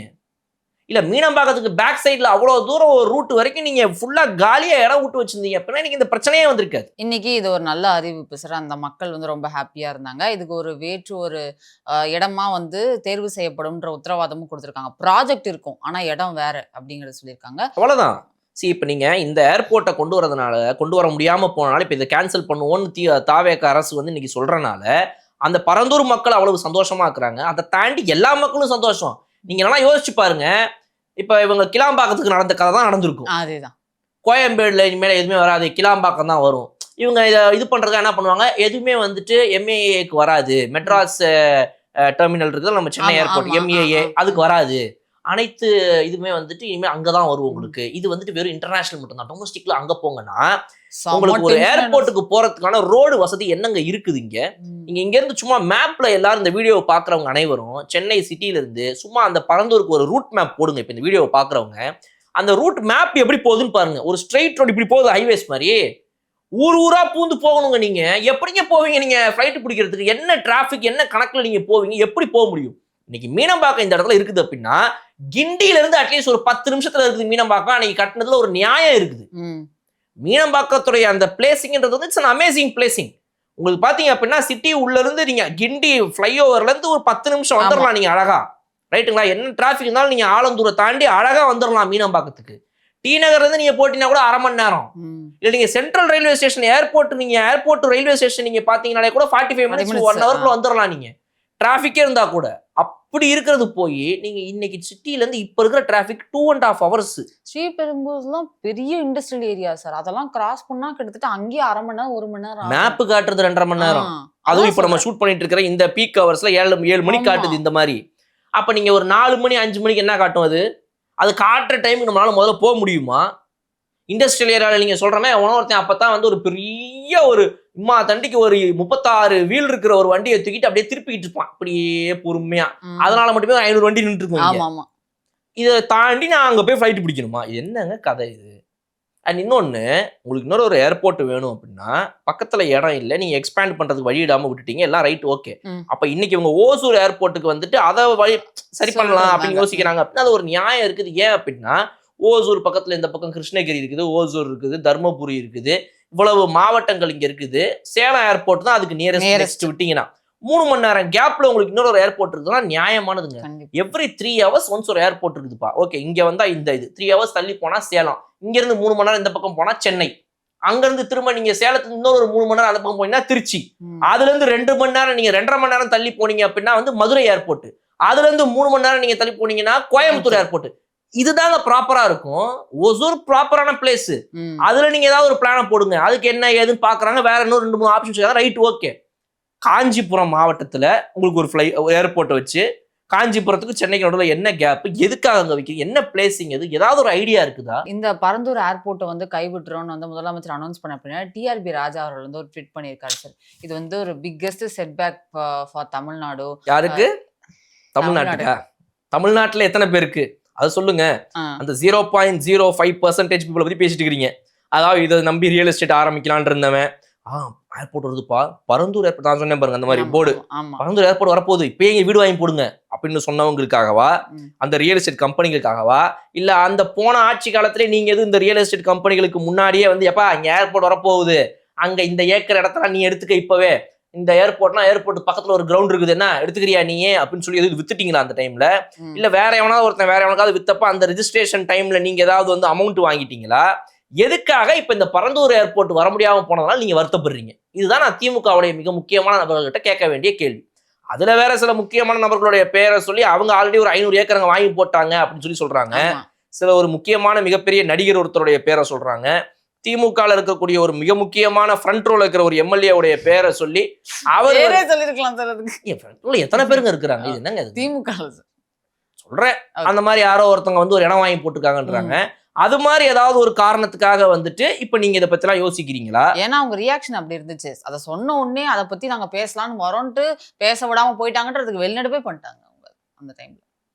இல்ல மீனம்பாக்கத்துக்கு பேக் சைட்ல அவ்வளவு தூரம் ஒரு ரூட் வரைக்கும் நீங்க ஃபுல்லா காலியா இடம் விட்டு வச்சிருந்தீங்க அப்படின்னா நீங்க இந்த பிரச்சனையே வந்திருக்காது. இன்னைக்கு இது ஒரு நல்ல அறிவிப்பு சார். அந்த மக்கள் வந்து ரொம்ப ஹாப்பியா இருந்தாங்க. இதுக்கு ஒரு வேற்று ஒரு இடமா வந்து தேர்வு செய்யப்படும்ன்ற உத்தரவாதமும் கொடுத்துருக்காங்க. ப்ராஜெக்ட் இருக்கும் ஆனா இடம் வேற அப்படிங்கறத சொல்லியிருக்காங்க. அவ்வளவுதான். இப்ப நீங்க இந்த ஏர்போர்ட்டை கொண்டு வர முடியாம போனால இப்ப இதை கேன்சல் பண்ணுவோம்னு தாவேக அரசு வந்து இன்னைக்கு சொல்றனால அந்த பரந்தூர் மக்கள் அவ்வளவு சந்தோஷமா இருக்கிறாங்க. அதை தாண்டி எல்லா மக்களும் சந்தோஷம். நீங்க நல்லா யோசிச்சு பாருங்க. இப்ப இவங்க கிளாம்பாக்கத்துக்கு நடந்த கதை தான் நடந்திருக்கும். அதேதான். கோயம்பேடுல இனிமேல எதுவுமே வராது, கிளாம்பாக்கம் தான் வரும். இவங்க இதை இது பண்றதுக்கு என்ன பண்ணுவாங்க, எதுவுமே வந்துட்டு எம்ஏஏக்கு வராது, மெட்ராஸ் டெர்மினல் இருக்குது நம்ம சென்னை ஏர்போர்ட் எம்ஏஏ அதுக்கு வராது, அனைத்து இதுவுமே வந்துட்டு இனிமேல் அங்கதான் வரும் உங்களுக்கு. இது வந்துட்டு வெறும் இன்டர்நேஷனல் மட்டும் தான். டொமஸ்டிக்ல அங்க போங்கன்னா உங்களுக்கு ஒரு ஏர்போர்ட்டுக்கு போறதுக்கான ரோடு வசதி என்னங்க இருக்குது இங்க. நீங்க இங்க இருந்து சும்மா மேப்ல எல்லாரும் இந்த வீடியோவை பாக்குறவங்க அனைவரும் சென்னை சிட்டில இருந்து சும்மா அந்த பரந்தூருக்கு ஒரு ரூட் மேப் போடுங்க. இப்ப இந்த வீடியோவை பாக்குறவங்க அந்த ரூட் மேப் எப்படி போகுதுன்னு பாருங்க. ஒரு ஸ்ட்ரெயிட் ரோடு இப்படி போகுது, ஹைவேஸ் மாதிரி ஊரா பூந்து போகணுங்க. நீங்க எப்படிங்க போவீங்க? நீங்க ஃபிளைட் பிடிக்கிறதுக்கு என்ன டிராபிக், என்ன கணக்குல நீங்க போவீங்க? எப்படி போக முடியும்? இன்னைக்கு மீனம்பாக்கம் இந்த இடத்துல இருக்குது அப்படின்னா கிண்டியில இருந்து அட்லீஸ்ட் ஒரு 10 நிமிஷத்துல இருக்குது மீனம்பாக்கம். அன்னைக்கு கட்டினதுல ஒரு நியாயம் இருக்குது. மீனம்பாக்கத்துடைய அந்த பிளேசிங்ன்றது வந்து இட்ஸ் அன் அமேசிங் பிளேசிங். உங்களுக்கு பாத்தீங்க அப்படின்னா சிட்டி உள்ள இருந்து நீங்க கிண்டி ஃபிளைஓவர்ல இருந்து ஒரு 10 நிமிஷம் வந்துடலாம் நீங்க அழகா. ரைட்டுங்களா? என்ன டிராபிக் இருந்தாலும் நீங்க ஆலந்தூரை தாண்டி அழகா வந்துடலாம் மீனம்பாக்கத்துக்கு. டி நகர்ல இருந்து நீங்க போட்டீங்கன்னா கூட 1/2 மணி நேரம். இல்ல நீங்க central railway station airport railway station நீங்க பாத்தீங்கன்னாலே கூட 45 மினிட்ஸ் 1 ஹவர்ல வந்துடலாம் நீங்க. டிராபிக்கே இருந்தா கூட. அப்படி இருக்கிறது போய் நீங்க இன்னைக்கு சிட்டில இருந்து இப்ப இருக்கிற டிராபிக் 2.5 hours. ஸ்ரீபெரும்புதூர்லாம் பெரிய இண்டஸ்ட்ரியல் ஏரியா சார். அதெல்லாம் கிராஸ் பண்ணா கிட்டத்தட்ட அங்கேயே 1/2 மணி நேரம் 1 மணி நேரம். மேப் காட்டுறது 2.5 மணி நேரம். அதுவும் இப்ப நம்ம ஷூட் பண்ணிட்டு இருக்கிற இந்த பீக் ஹவர்ஸ்ல 7 மணி காட்டுது இந்த மாதிரி. அப்ப நீங்க ஒரு 4 மணி 5 மணிக்கு என்ன காட்டும்? அது காட்டுற டைமுக்கு நம்மளால முதல்ல போக முடியுமா? இண்டஸ்ட்ரியல் ஏரியாவில் நீங்க சொல்றமே ஒருத்தன் அப்பதான் வந்து ஒரு பெரிய ஒரு இம்மா தண்டிக்கு ஒரு 36 வீல் இருக்கிற ஒரு வண்டியை தூக்கிட்டு அப்படியே திருப்பிக்கிட்டு இருப்பான் அப்படியே பொறுமையா. அதனால மட்டுமே 500 வண்டி நின்று இருக்கும். இதை தாண்டி நான் அங்க போய் ஃபிளைட் பிடிக்கணுமா? என்னங்க கதை இது? அண்ட் இன்னொன்னு, உங்களுக்கு இன்னொரு ஒரு ஏர்போர்ட் வேணும் அப்படின்னா பக்கத்துல இடம் இல்லை, நீங்க எக்ஸ்பேண்ட் பண்றதுக்கு வழி இடாம விட்டுட்டீங்க, எல்லாம் ரைட் ஓகே. அப்ப இன்னைக்கு இவங்க ஓசூர் ஏர்போர்ட்டுக்கு வந்துட்டு அதை வழி சரி பண்ணலாம் அப்படின்னு யோசிக்கிறாங்க அப்படின்னா அது ஒரு நியாயம் இருக்குது. ஏன் அப்படின்னா ஓசூர் பக்கத்துல இந்த பக்கம் கிருஷ்ணகிரி இருக்குது, ஓசூர் இருக்குது, தர்மபுரி இருக்குது, இவ்வளவு மாவட்டங்கள் இங்க இருக்குது. சேலம் ஏர்போர்ட் தான் அதுக்கு நியரஸ்ட் விட்டீங்கன்னா 3 மணி நேரம் கேப்ல உங்களுக்கு இன்னொரு ஒரு ஏர்போர்ட் இருக்குதுன்னா நியாயமானதுங்க. எவ்ரி 3 hours ஒன்ஸ் ஒரு ஏர்போர்ட் இருக்குதுப்பா. ஓகே, இங்க வந்தா இந்த இது 3 hours தள்ளி போனா சேலம், இங்க இருந்து 3 மணி நேரம் இந்த பக்கம் போனா சென்னை, அங்க இருந்து திரும்ப நீங்க சேலத்துல இன்னொரு 3 மணி நேரம் அந்த பக்கம் போனீங்கன்னா திருச்சி, அதுல இருந்து 2 மணி நேரம் நீங்க 2.5 மணி நேரம் தள்ளி போனீங்க அப்படின்னா வந்து மதுரை ஏர்போர்ட், அதுல இருந்து 3 மணி நேரம் நீங்க தள்ளி போனீங்கன்னா கோயம்புத்தூர் ஏர்போர்ட். இதுதாங்க ப்ராப்பரா இருக்கும். ஒசூர் ப்ராப்பரான பிளேஸ். அதுல நீங்க ஏதாவது ஒரு பிளான போடுங்க. அதுக்கு என்ன ஏதுன்னு பாக்குறாங்க, வேற இன்னும் 2-3 ஆப்ஷன்ஸ் ரைட் ஓகே. காஞ்சிபுரம் மாவட்டத்துல உங்களுக்கு ஒரு ஏர்போர்ட் வச்சு காஞ்சிபுரத்துக்கு சென்னைக்கு நடுவில் என்ன கேப், எதுக்காக அங்க வைக்க, என்ன பிளேசிங், எது ஏதாவது ஒரு ஐடியா இருக்குதா? இந்த பரந்தூர் ஏர்போர்ட்டை வந்து கைவிட்டுறோம்னு வந்து முதலமைச்சர் அனௌன்ஸ் பண்ண அப்படின்னா டிஆர்பி ராஜா அவர்கள் வந்து ஒரு ட்வீட் பண்ணியிருக்காரு சார். இது வந்து ஒரு பிக்கெஸ்ட் செட்பேக் ஃபார் தமிழ்நாடு. யாருக்கு? தமிழ்நாட்டுக்கா? தமிழ்நாட்டுல எத்தனை பேருக்கு அதை சொல்லுங்க. அந்த 0.05% பீப்புளை பத்தி பேசிட்டு இருக்கிறீங்க. அதாவது இதை நம்பி ரியல் எஸ்டேட் ஆரம்பிக்கலான் இருந்தவன் ஏர்போர்ட் வருதுப்பா, பரந்தூர் ஏர்போர்ட் நான் சொன்னேன் பாருங்க, அந்த மாதிரி போர்டு, பரந்தூர் ஏர்போர்ட் வரப்போகுது இப்பயே இங்க வீடு வாங்கி போடுங்க அப்படின்னு சொன்னவங்களுக்காகவா, அந்த ரியல் எஸ்டேட் கம்பெனிகளுக்காகவா, இல்ல அந்த போன ஆட்சி காலத்திலே நீங்க எதுவும் இந்த ரியல் எஸ்டேட் கம்பெனிகளுக்கு முன்னாடியே வந்து எப்பா இங்க ஏர்போர்ட் வரப்போகுது, அங்க இந்த ஏக்கர் இடத்துல நீ எடுத்துக்க, இப்பவே இந்த ஏர்போர்ட் பக்கத்துல ஒரு கிரவுண்ட் இருக்குது, என்ன எடுத்துக்கிறியா நீயே அப்படின்னு சொல்லி எதுவும் வித்துட்டீங்களா அந்த டைம்ல? இல்ல வேற எவனாவது வித்தப்ப அந்த ரெஜிஸ்ட்ரேஷன் டைம்ல நீங்க ஏதாவது வந்து அமௌண்ட் வாங்கிட்டீங்களா? எதுக்காக இப்ப இந்த பரந்தூர் ஏர்போர்ட் வர முடியாம போனதுனால நீங்க வருத்தப்படுறீங்க? இதுதான் நான் திமுகவுடைய மிக முக்கியமான நபர்கள்கிட்ட கேட்க வேண்டிய கேள்வி. அதுல வேற சில முக்கியமான நபர்களுடைய பேரை சொல்லி அவங்க ஆல்ரெடி ஒரு 500 ஏக்கர் வாங்கி போட்டாங்க அப்படின்னு சொல்லி சொல்றாங்க. சில ஒரு முக்கியமான மிகப்பெரிய நடிகர் ஒருத்தருடைய பேரை சொல்றாங்க. திமுகல இருக்கக்கூடிய ஒரு மிக முக்கியமான ஃப்ரண்ட் ரோல இருக்கிற ஒரு எம்எல்ஏ உடைய பேரை சொல்லி அவரே சொல்லிருக்கலாம் சார். அதுக்கு எத்தனை பேருங்க இருக்கிறாங்க? இது என்னங்க திமுக சொல்றேன். அந்த மாதிரி யாரோ ஒருத்தவங்க வந்து ஒரு இடம் வாங்கி போட்டுருக்காங்கன்றாங்க. அது மாதிரி ஏதாவது ஒரு காரணத்துக்காக வந்துட்டு இப்ப நீங்க இதை பத்தி எல்லாம் யோசிக்கிறீங்களா? ஏன்னா அவங்க ரியாக்ஷன் அப்படி இருந்துச்சு. அதை சொன்ன உடனே அதை பத்தி நாங்க பேசலாம்னு வரோன்ட்டு பேச விடாம போயிட்டாங்கன்றதுக்கு வெளிநடப்பே பண்ணிட்டாங்க அவங்க அந்த டைம்ல.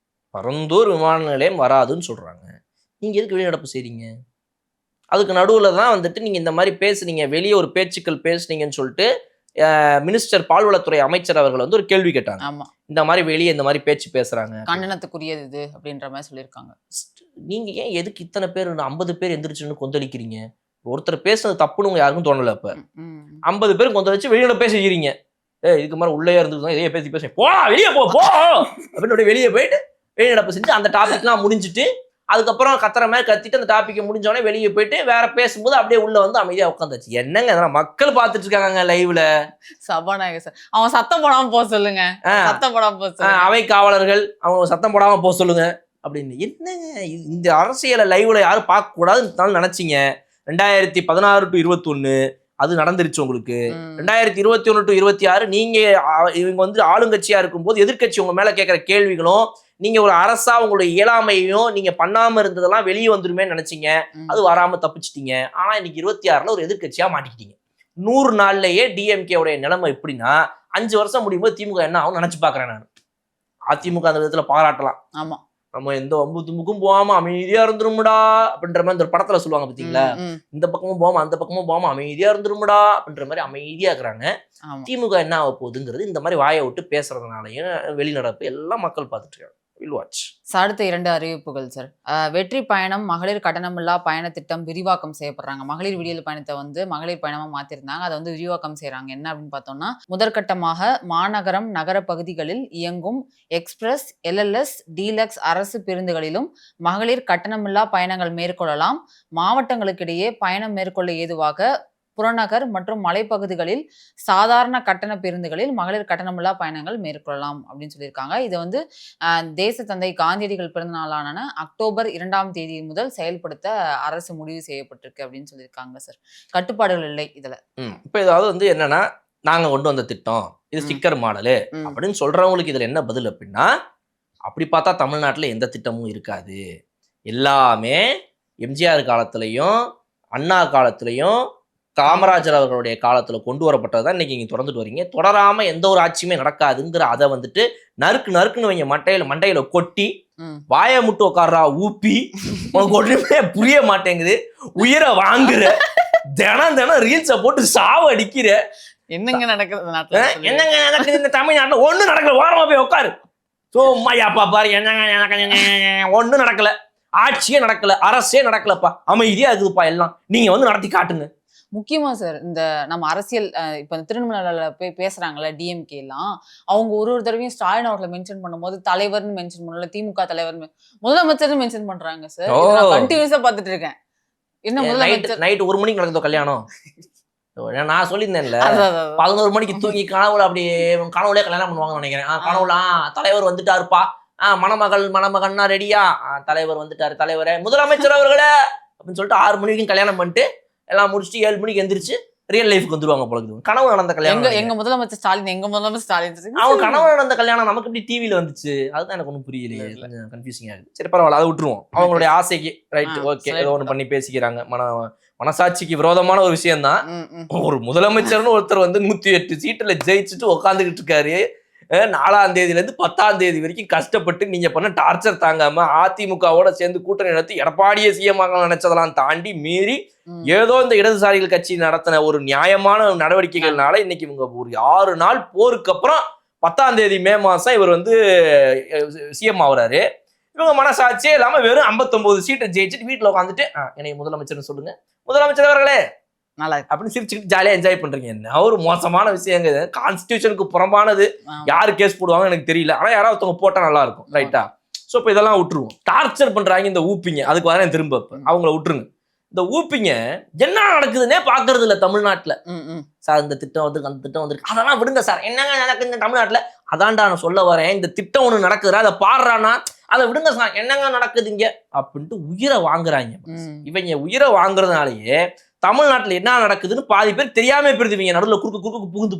பரந்தூர் விமான நிலையம் வராதுன்னு சொல்றாங்க, நீங்க எதுக்கு வெளிநடப்பு செய்றீங்க? அதுக்கு நடுவில் தான் வந்துட்டு நீங்கள் இந்த மாதிரி பேசுனீங்க, வெளியே ஒரு பேச்சுக்கள் பேசுனீங்கன்னு சொல்லிட்டு மினிஸ்டர் பால்வளத்துறை அமைச்சர் அவர்கள் வந்து ஒரு கேள்வி கேட்டாங்க. ஆமா, இந்த மாதிரி வெளியே இந்த மாதிரி பேச்சு பேசுறாங்க, கண்டனத்துக்குரியது இது அப்படின்ற மாதிரி சொல்லியிருக்காங்க. நீங்க ஏன் எதுக்கு இத்தனை பேர் 50 பேர் எந்திரிச்சுன்னு கொந்தளிக்கிறீங்க? ஒருத்தர் பேசுனது தப்புன்னு உங்க யாருக்கும் தோணல. அப்ப 50 பேர் கொந்தளிச்சு வெளியில பேசிக்கிறீங்க. இதுக்கு மாதிரி உள்ளே இருந்துதான் இதையே பேசி போடா வெளியே போ அப்படின்னு வெளியே போயிட்டு வெளிநடப்பு செஞ்சு அந்த டாபிக்லாம் முடிஞ்சுட்டு அதுக்கப்புறம் கத்துற மாதிரி கத்திட்டு அந்த டாபிக்கை முடிஞ்சோடனே வெளியே போயிட்டு வேற பேசும்போது அப்படியே உள்ள வந்து அமைதியா உட்காந்துச்சு. என்னங்க அதெல்லாம் மக்கள் பார்த்துட்டு இருக்காங்க லைவ்ல. சபாநாயகர் சார், அவன் சத்தம் போடாம போக சொல்லுங்க, சத்தம் போடாம போக சொல்லுங்க. அவை காவலர்கள் அவங்க சத்தம் போடாம போக சொல்லுங்க அப்படின்னு. என்னங்க இந்த அரசியலை லைவ்ல யாரும் பார்க்க கூடாதுன்னு நினைச்சீங்க. 2016 to 21 அது நடந்துருச்சு உங்களுக்கு. 2021 to 26 நீங்க இவங்க வந்து ஆளுங்கட்சியா இருக்கும்போது எதிர்கட்சி உங்க மேல கேட்கிற கேள்விகளும் நீங்க ஒரு அரசா உங்களுடைய இயலாமையும் நீங்க பண்ணாம இருந்ததெல்லாம் வெளியே வந்துருமே நினைச்சீங்க. அது வராம தப்பிச்சிட்டீங்க. ஆனா இன்னைக்கு 26ல ஒரு எதிர்கட்சியா மாட்டிக்கிட்டீங்க. 100 நாள்லயே டிஎம்கே உடைய நிலைமை எப்படின்னா 5 வருஷம் முடியும் போது திமுக என்ன ஆகும் நினைச்சு பாக்குறேன் நான். அதிமுக அந்த விதத்துல பாராட்டலாம். ஆமா, நம்ம எந்த வம்பு தும்புக்கும் போகாம அமைதியா இருந்துருமுடா அப்படின்ற மாதிரி இந்த படத்துல சொல்லுவாங்க பாத்தீங்களா, இந்த பக்கமும் போகாம அந்த பக்கமும் போகாம அமைதியா இருந்துருமுடா அப்படின்ற மாதிரி அமைதியா இருக்கிறாங்க. திமுக என்ன ஆக போகுதுங்கிறது இந்த மாதிரி வாயை விட்டு பேசுறதுனாலயும் வெளிநடப்பு எல்லாம் மக்கள் பார்த்துட்டு இருக்காங்க. அடுத்த 2 அறிவிப்புகள் சார். வெற்றி பயணம் மகளிர் கட்டணமில்லா பயண திட்டம் விரிவாக்கம் செய்யப்படுறாங்க. மகளிர் விடியல் பயணத்தை வந்து மகளிர் பயணமா மாத்திருந்தாங்க, அதை வந்து விரிவாக்கம் செய்யறாங்க. என்ன அப்படின்னு பார்த்தோம்னா, முதற்கட்டமாக மாநகரம் நகர பகுதிகளில் இயங்கும் எக்ஸ்பிரஸ், LLS, டீலக்ஸ் அரசு பேருந்துகளிலும் மகளிர் கட்டணமில்லா பயணங்கள் மேற்கொள்ளலாம். மாவட்டங்களுக்கிடையே பயணம் மேற்கொள்ள ஏதுவாக புறநகர் மற்றும் மலைப்பகுதிகளில் சாதாரண கட்டண பேருந்துகளில் மகளிர் கட்டணமில்லா பயணங்கள் மேற்கொள்ளலாம் அப்படின்னு சொல்லியிருக்காங்க. இது வந்து தேசத்தந்தை காந்தியடிகள் பிறந்த நாளான அக்டோபர் 2ஆம் தேதி முதல் செயல்படுத்த அரசு முடிவு செய்யப்பட்டிருக்கு அப்படின்னு சொல்லியிருக்காங்க சார். கட்டுப்பாடுகள் இல்லை இதுல. இப்ப ஏதாவது வந்து என்னன்னா, நாங்க கொண்டு வந்த திட்டம் இது ஸ்டிக்கர் மாடலு அப்படின்னு சொல்றவங்களுக்கு இதுல என்ன பதில் அப்படின்னா, அப்படி பார்த்தா தமிழ்நாட்டுல எந்த திட்டமும் இருக்காது. எல்லாமே எம்ஜிஆர் காலத்திலையும் அண்ணா காலத்திலையும் காமராஜர் அவர்களுடைய காலத்துல கொண்டு வரப்பட்டதுதான் இன்னைக்கு நீங்க தொடர்ந்துட்டு வரீங்க. தொடராம எந்த ஒரு ஆட்சியுமே நடக்காதுங்கிற அதை வந்துட்டு நறுக்குன்னு வைங்க மண்டையில கொட்டி வாயை முட்டு உட்கார்றா ஊப்பி உனக்கு ஒன்றுமே புரிய மாட்டேங்குது. உயிரை வாங்குற தினம் ரீல்ஸை போட்டு சாவு அடிக்கிற. என்னங்க நடக்குது என்னங்க நடக்குது இந்த தமிழ்நாட்டுல? ஒண்ணும் நடக்கல. ஓரமா போய் உட்காரு. சோம்மாப்பா பாரு என்னங்க ஒண்ணும் நடக்கல. ஆட்சியே நடக்கல, அரசே நடக்கலப்பா, அமைதியா இருக்குதுப்பா எல்லாம். நீங்க வந்து நடத்தி காட்டுங்க. முக்கியமா சார், இந்த நம்ம அரசியல் இப்ப திருநெல்வேலியில போய் பேசுறாங்கல்ல டிஎம்கே எல்லாம், அவங்க ஒரு தடவையும் ஸ்டாலின் அவர்களை மென்ஷன் பண்ணும்போது தலைவர்னு மென்ஷன் பண்ணல, திமுக தலைவர் முதலமைச்சர்னு மென்ஷன் பண்றாங்க சார். கண்டினியூஸா பாத்துட்டு இருக்கேன். என்ன முதலமைச்சர் நைட் 1 மணிக்கு நடந்தோ கல்யாணம். நான் சொல்லியிருந்தேன்ல 11 மணிக்கு தூங்கி கனவுல அப்படியே கனவுலே கல்யாணம் பண்ணுவாங்கன்னு நினைக்கிறேன். கனவுல தலைவர் வந்துட்டாருப்பா, மணமகன்னா ரெடியா, தலைவர் வந்துட்டாரு, தலைவரே முதலமைச்சர் அவர்களே அப்படின்னு சொல்லிட்டு 6 மணிக்கும் கல்யாணம் பண்ணிட்டு எல்லாம் முடிச்சுட்டு 7 மணிக்கு எந்திரிச்சு ரியல் லைஃப்க்கு வந்துருவாங்க போல. கனவு நடந்த கல்யாணம். எங்க முதலமைச்சர் ஸ்டாலின் அவங்க கனவு நடந்த கல்யாணம் நமக்கு எப்படி டிவில வந்துச்சு? அதுதான் எனக்கு ஒன்றும் புரியலையே, கொஞ்சம் கன்ஃபியூசிங் ஆகுது. சரி பரவாயில்ல, அதை விட்டுருவோம். அவங்களுடைய ஆசைக்கு ரைட், ஓகே, ஏதோ ஒன்று பண்ணி பேசிக்கிறாங்க. மனசாட்சிக்கு விரோதமான ஒரு விஷயம் தான். ஒரு முதலமைச்சர்னு ஒருத்தர் வந்து 108 சீட்டுல ஜெயிச்சுட்டு உட்காந்துக்கிட்டு இருக்காரு. 4ஆம் தேதியில இருந்து 10ஆம் தேதி வரைக்கும் கஷ்டப்பட்டு நீங்க பண்ண டார்ச்சர் தாங்காம அதிமுகவோட சேர்ந்து கூட்டணி நடத்தி எடப்பாடியை சிஎம் நினைச்சதெல்லாம் தாண்டி மீறி ஏதோ இந்த இடதுசாரிகள் கட்சி நடத்தின ஒரு நியாயமான நடவடிக்கைகள்னால இன்னைக்கு இவங்க ஒரு 6 நாள் போருக்கு அப்புறம் 10ஆம் தேதி மே மாசம் இவர் வந்து சிஎம் ஆகுறாரு. இவங்க மனசாட்சியே இல்லாம வெறும் 59 சீட்டை ஜெயிச்சுட்டு வீட்டுல உட்காந்துட்டு என்னை முதலமைச்சர்னு சொல்லுங்க, முதலமைச்சர் அவர்களே நல்லா அப்படின்னு சிரிச்சுக்கிட்டு ஜாலியா என்ஜாய் பண்றீங்க. என்ன ஒரு மோசமான விஷயங்க. கான்ஸ்டிடியூஷனுக்கு புறம்பானது. யாரு கேஸ் போடுவாங்க எனக்கு தெரியல, ஆனா யாராவது ஒருத்தவங்க போட்டா நல்லா இருக்கும். ரைட்டா? சோ இப்ப இதெல்லாம் விட்டுருவோம். டார்ச்சர் பண்றாங்க இந்த ஊப்பிங்க, அதுக்கு வரேன் திரும்ப. அவங்கள விட்டுருங்க. இந்த ஊப்பிங்க என்ன நடக்குதுன்னே பாக்குறது இல்ல தமிழ்நாட்டுல. சார் இந்த திட்டம் வந்து அந்த திட்டம் வந்து அதெல்லாம் விடுங்க சார், என்னங்க நடக்குது இந்த தமிழ்நாட்டுல? அதான்டா நான் சொல்ல வரேன். இந்த திட்டம் ஒண்ணு நடக்குதுடா, அதை பாடுறானா, அதை விடுங்க சார், என்னங்க நடக்குதுங்க அப்படின்ட்டு உயிரை வாங்குறாங்க. இவங்க உயிரை வாங்குறதுனாலயே தமிழ்நாட்டுல என்ன நடக்குதுன்னு பாதி பேர் தெரியாம போயிருதுவீங்க. நடுவில் குறுக்கு புகுந்து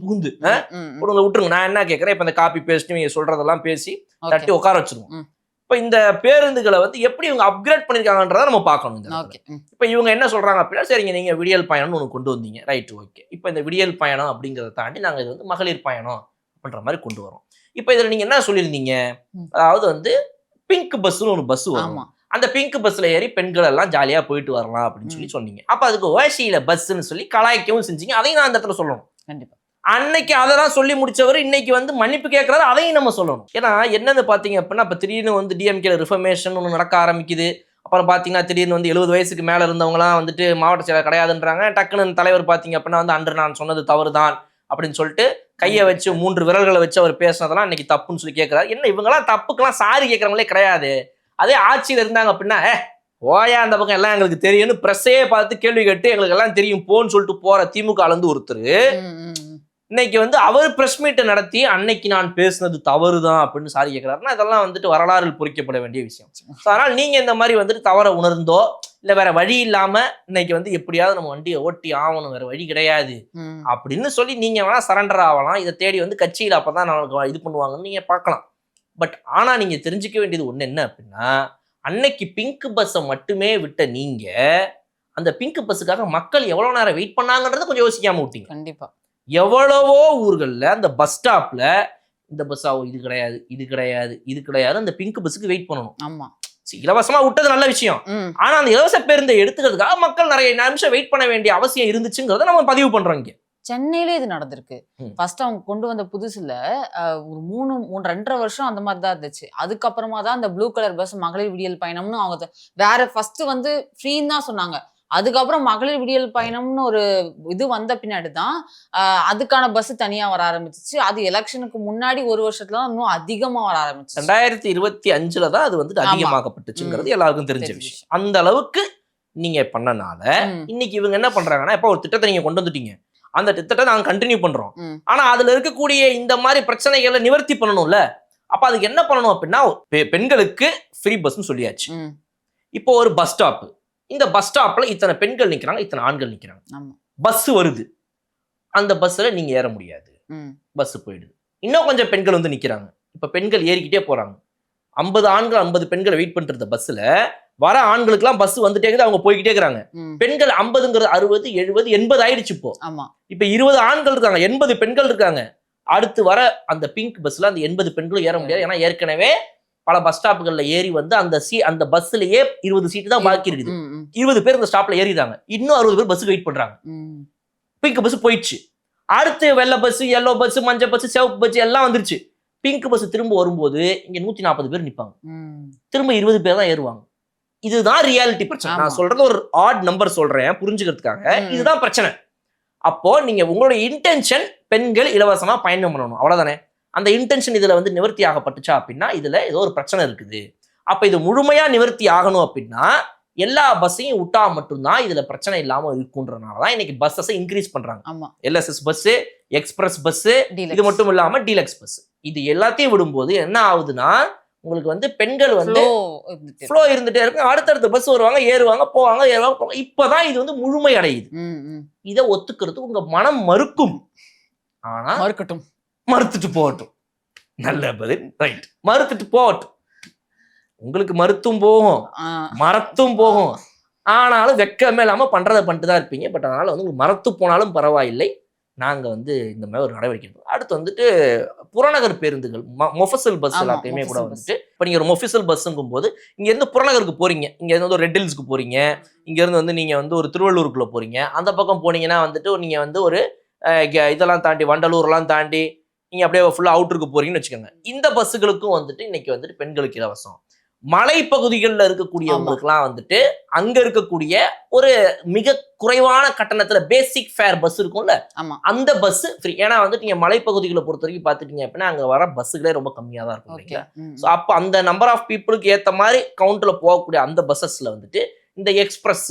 விட்டுருங்க. நான் என்ன கேட்கறேன், இப்ப இந்த காப்பி பேஸ்ட் இவங்க சொல்றதெல்லாம் பேசி தட்டி உட்கார வச்சிருவோம். இப்ப இந்த பேருந்துகளை வந்து எப்படி இவங்க அப்கிரேட் பண்ணிருக்காங்கன்றத நம்ம பார்க்கணும். இப்ப இவங்க என்ன சொல்றாங்க அப்படின்னா, சரிங்க நீங்க விடியல் பயணம்னு ஒண்ணு கொண்டு வந்தீங்க, ரைட், ஓகே. இப்ப இந்த விடியல் பயணம் அப்படிங்கிறத தாண்டி நாங்க இது வந்து மகளிர் பயணம் அப்படின்ற மாதிரி கொண்டு வரோம். இப்ப இதுல நீங்க என்ன சொல்லியிருந்தீங்க, அதாவது வந்து பிங்க் பஸ்ன்னு ஒரு பஸ் வரும். அந்த பிங்க் பஸ்ல ஏறி பெண்கள் எல்லாம் ஜாலியா போயிட்டு வரலாம் அப்படின்னு சொல்லி சொன்னீங்க. அப்ப அதுக்கு ஓசியில பஸ்ன்னு சொல்லி கலாய்க்கவும் செஞ்சீங்க. அதையும் நான் அந்த இடத்துல சொல்லணும். கண்டிப்பா. அன்னைக்கு அதெல்லாம் சொல்லி முடிச்சவர் இன்னைக்கு வந்து மன்னிப்பு கேட்கறாரு, அதையும் நம்ம சொல்லணும். ஏன்னா என்னன்னு பாத்தீங்க அப்படின்னா, இப்ப திடீர்னு வந்து டிஎம்கேல ரிஃபர்மேஷன் ஒன்று நடக்க ஆரம்பிக்குது. அப்புறம் பாத்தீங்கன்னா திடீர்னு வந்து 70 வயசுக்கு மேல இருந்தவங்கலாம் வந்துட்டு மாவட்ட செயலர் கிடையாதுன்றாங்க. டக்குன்னு தலைவர் பாத்தீங்க அப்படின்னா வந்து அன்று நான் சொன்னது தவறுதான் அப்படின்னு சொல்லிட்டு கையை வச்சு 3 விரல்களை வச்சு அவர் பேசினதெல்லாம் இன்னைக்கு தப்புன்னு சொல்லி கேட்கிறாரு. என்ன இவங்கெல்லாம் தப்புக்கெல்லாம் சாரி கேட்கறவங்களே கிடையாது. அதே ஆட்சியில் இருந்தாங்க அப்படின்னா ஓயா அந்த பக்கம் எல்லாம் எங்களுக்கு தெரியும்னு பிரஸ்ஸே பார்த்து கேள்வி கேட்டு எங்களுக்கு எல்லாம் தெரியும் போன்னு சொல்லிட்டு போற திமுக இருந்து ஒருத்தர் இன்னைக்கு வந்து அவர் பிரஸ் மீட்டை நடத்தி அன்னைக்கு நான் பேசுனது தவறுதான் அப்படின்னு சாரி கேட்கிறாருன்னா இதெல்லாம் வந்துட்டு வரலாறில் பொறிக்கப்பட வேண்டிய விஷயம். அதனால நீங்க இந்த மாதிரி வந்துட்டு தவற உணர்ந்தோ இல்ல வேற வழி இல்லாம இன்னைக்கு வந்து எப்படியாவது நம்ம வண்டியை ஓட்டி ஆகணும், வேற வழி கிடையாது அப்படின்னு சொல்லி நீங்க வேணா சரண்டர் ஆகலாம். இதை தேடி வந்து கட்சியில் அப்பதான் நமக்கு இது பண்ணுவாங்கன்னு நீங்க பார்க்கலாம். பட் ஆனா நீங்க தெரிஞ்சுக்க வேண்டியது ஒண்ணு என்ன அப்படின்னா, அன்னைக்கு பிங்க் பஸ்ஸை மட்டுமே விட்ட நீங்க அந்த பிங்க் பஸ்ஸுக்காக மக்கள் எவ்வளவு நேரம் வெயிட் பண்ணாங்கன்றத கொஞ்சம் யோசிக்காம விட்டீங்க. கண்டிப்பா. எவ்வளவோ ஊர்கள்ல அந்த பஸ் ஸ்டாப்ல இந்த பஸ் ஆகும், இது கிடையாது இது கிடையாது இது கிடையாது, அந்த பிங்க் பஸ்ஸுக்கு வெயிட் பண்ணணும். ஆமா, இலவசமா விட்டது நல்ல விஷயம். ஆனா அந்த இலவச பேருந்தை எடுத்துக்கிறதுக்காக மக்கள் நிறைய நிமிஷம் வெயிட் பண்ண வேண்டிய அவசியம் இருந்துச்சுங்கிறத நம்ம பதிவு பண்றோம். இங்க சென்னையிலே இது நடந்திருக்கு. ஃபர்ஸ்ட் அவங்க கொண்டு வந்த புதுசுல ஒரு 2.5 வருஷம் அந்த மாதிரி தான் இருந்துச்சு. அதுக்கப்புறமா தான் அந்த ப்ளூ கலர் பஸ் மகளிர் விடியல் பயணம்னு அவங்க வேற ஃபர்ஸ்ட் வந்து ஃப்ரீன்னு தான் சொன்னாங்க. அதுக்கப்புறம் மகளிர் விடியல் பயணம்னு ஒரு இது வந்த பின்னாடி தான் அதுக்கான பஸ் தனியா வர ஆரம்பிச்சிச்சு. அது எலெக்ஷனுக்கு முன்னாடி 1 வருஷத்துல தான் இன்னும் அதிகமா வர ஆரம்பிச்சு. 2025 தான் அது வந்து அதிகமாகப்பட்டுச்சுங்கிறது எல்லாருக்கும் தெரிஞ்ச விஷயம். அந்த அளவுக்கு நீங்க பண்ணனால இன்னைக்கு இவங்க என்ன பண்றாங்கன்னா, இப்ப ஒரு திட்டத்தை நீங்க கொண்டு வந்துட்டீங்க, அந்த திட்டத்தை நாங்க கண்டினியூ பண்றோம். ஆனா அதுல இருக்கக்கூடிய இந்த மாதிரி பிரச்சனைகளை நிவர்த்தி பண்ணணும்ல. அப்ப அதுக்கு என்ன பண்ணணும் அப்படின்னா, பெண்களுக்கு ஃப்ரீ பஸ்ன்னு சொல்லியாச்சு. இப்போ ஒரு பஸ் ஸ்டாப், இந்த பஸ் ஸ்டாப்ல இத்தனை பெண்கள் நிக்கிறாங்க, இத்தனை ஆண்கள் நிக்கிறாங்க. பஸ் வருது, அந்த பஸ்ல நீங்க ஏற முடியாது, பஸ் போயிடுது. இன்னும் கொஞ்சம் பெண்கள் வந்து நிக்கிறாங்க. இப்ப பெண்கள் ஏறிக்கிட்டே போறாங்க. 50 ஆண்கள் 50 பெண்களை வெயிட் பண்ற பஸ்ல வர ஆண்களுக்கு எல்லாம் பஸ் வந்துட்டே இருக்குது, அவங்க போய்கிட்டே இருக்காங்க. பெண்கள் 50ங்கிறது 60 70 80 ஆயிடுச்சு. இப்ப 20 ஆண்கள் இருக்காங்க, 80 பெண்கள் இருக்காங்க. அடுத்து வர அந்த பிங்க் பஸ்ல அந்த 80 பெண்களும் ஏற முடியாது. ஏன்னா ஏற்கனவே பல பஸ் ஸ்டாப்புகள்ல ஏறி வந்து அந்த பஸ்லயே 20 சீட்டு தான் பாக்கி இருக்குது. 20 பேர் இந்த ஸ்டாப்ல ஏறிடுறாங்க. இன்னும் 60 பேர் பஸ்ஸுக்கு வெயிட் பண்றாங்க. பிங்க் பஸ் போயிடுச்சு. அடுத்து வெள்ளை பஸ், எல்லோ பஸ், மஞ்சள் பஸ், சிவப்பு பஸ் எல்லாம் வந்துருச்சு. பிங்க் பஸ் திரும்ப வரும்போது இங்க 140 பேர் நிப்பாங்க, திரும்ப 20 பேர் தான் ஏறுவாங்க. இதுதான் ரியாலிட்டி பிரச்சனை. நான் சொல்றது ஒரு ஆட் நம்பர் சொல்றேன் புரிஞ்சுக்கிறதுக்காக. இதுதான் பிரச்சனை. அப்போ நீங்க உங்களோட இன்டென்ஷன் பெண்கள் இலவசமா பயணம் பண்ணணும், அவ்வளவுதானே. அந்த இன்டென்ஷன் இதுல வந்து நிவர்த்தி ஆகப்பட்டுச்சா அப்படின்னா இதுல ஏதோ ஒரு பிரச்சனை இருக்குது. அப்ப இது முழுமையா நிவர்த்தி ஆகணும் அப்படின்னா எல்லா பஸ்ஸையும் விட்டா மட்டும்தான் இதுல பிரச்சனை இல்லாம இருக்குன்றனாலதான் இன்னைக்கு பஸ்ஸஸ் இன்க்ரீஸ் பண்றாங்க. LSS பஸ், எக்ஸ்பிரஸ் பஸ், இது மட்டும் இல்லாம டீலக்ஸ் பஸ், இது எல்லாத்தையும் விடும்போது என்ன ஆகுதுன்னா உங்களுக்கு வந்து பெண்கள் வந்து ஃப்ளோ இருந்துட்டே இருக்கும். அடுத்தடுத்த பஸ் வருவாங்க, ஏறுவாங்க, போவாங்க, ஏறுவாங்க. இப்பதான் இது வந்து முழுமை அடையுது. இதை ஒத்துக்கிறது உங்க மனம் மறுக்கும். ஆனா மறுக்கட்டும், மறுத்துட்டு போகட்டும். நல்ல பதில், ரைட். மறுத்துட்டு போகட்டும். உங்களுக்கு மறுத்தும் போகும், மறத்தும் போகும். ஆனாலும் வெக்கமே இல்லாம பண்றதை பண்ணிட்டு தான் இருப்பீங்க. பட் அதனால வந்து உங்களுக்கு மறத்து போனாலும் பரவாயில்லை, நாங்க வந்து இந்த மாதிரி ஒரு நடவடிக்கை எடுப்போம். அடுத்து வந்துட்டு புறநகர் பேருந்துகள், மொஃபசல் பஸ் எல்லாத்தையுமே கூட வந்துட்டு இப்போ நீங்க ஒரு மொஃபசல் பஸ்ஸுங்கும் போது இங்க இருந்து புறநகருக்கு போறீங்க, இங்க இருந்து ஒரு ரெட் ஹில்ஸ்க்கு போறீங்க, இங்க இருந்து வந்து நீங்க வந்து ஒரு திருவள்ளூருக்குள்ள போறீங்க. அந்த பக்கம் போனீங்கன்னா வந்துட்டு நீங்க வந்து ஒரு இதெல்லாம் தாண்டி வண்டலூர்லாம் தாண்டி நீங்க அப்படியே ஃபுல்லா அவுட்டருக்கு போறீங்கன்னு வச்சுக்கோங்க. இந்த பஸ்ஸுகளுக்கும் வந்துட்டு இன்னைக்கு வந்துட்டு பெண்களுக்கு இலவசம். மலை பகுதிகளில் இருக்கக்கூடியவங்களுக்குலாம் வந்துட்டு அங்க இருக்கக்கூடிய ஒரு மிக குறைவான கட்டணத்துல பேசிக் ஃபேர் பஸ் இருக்கும்ல, அந்த பஸ் ஃப்ரீ. ஏன்னா வந்துட்டு நீங்க மலைப்பகுதிகளை பொறுத்த வரைக்கும் பாத்துட்டீங்க அப்படின்னா அங்க வர பஸ்ஸுகளே ரொம்ப கம்மியா தான் இருக்கும் இல்லைங்களா. ஸோ அப்போ அந்த நம்பர் ஆஃப் பீப்புளுக்கு ஏற்ற மாதிரி கவுண்ட்ல போகக்கூடிய அந்த பஸ்ஸஸ்ல வந்துட்டு இந்த எக்ஸ்பிரஸ்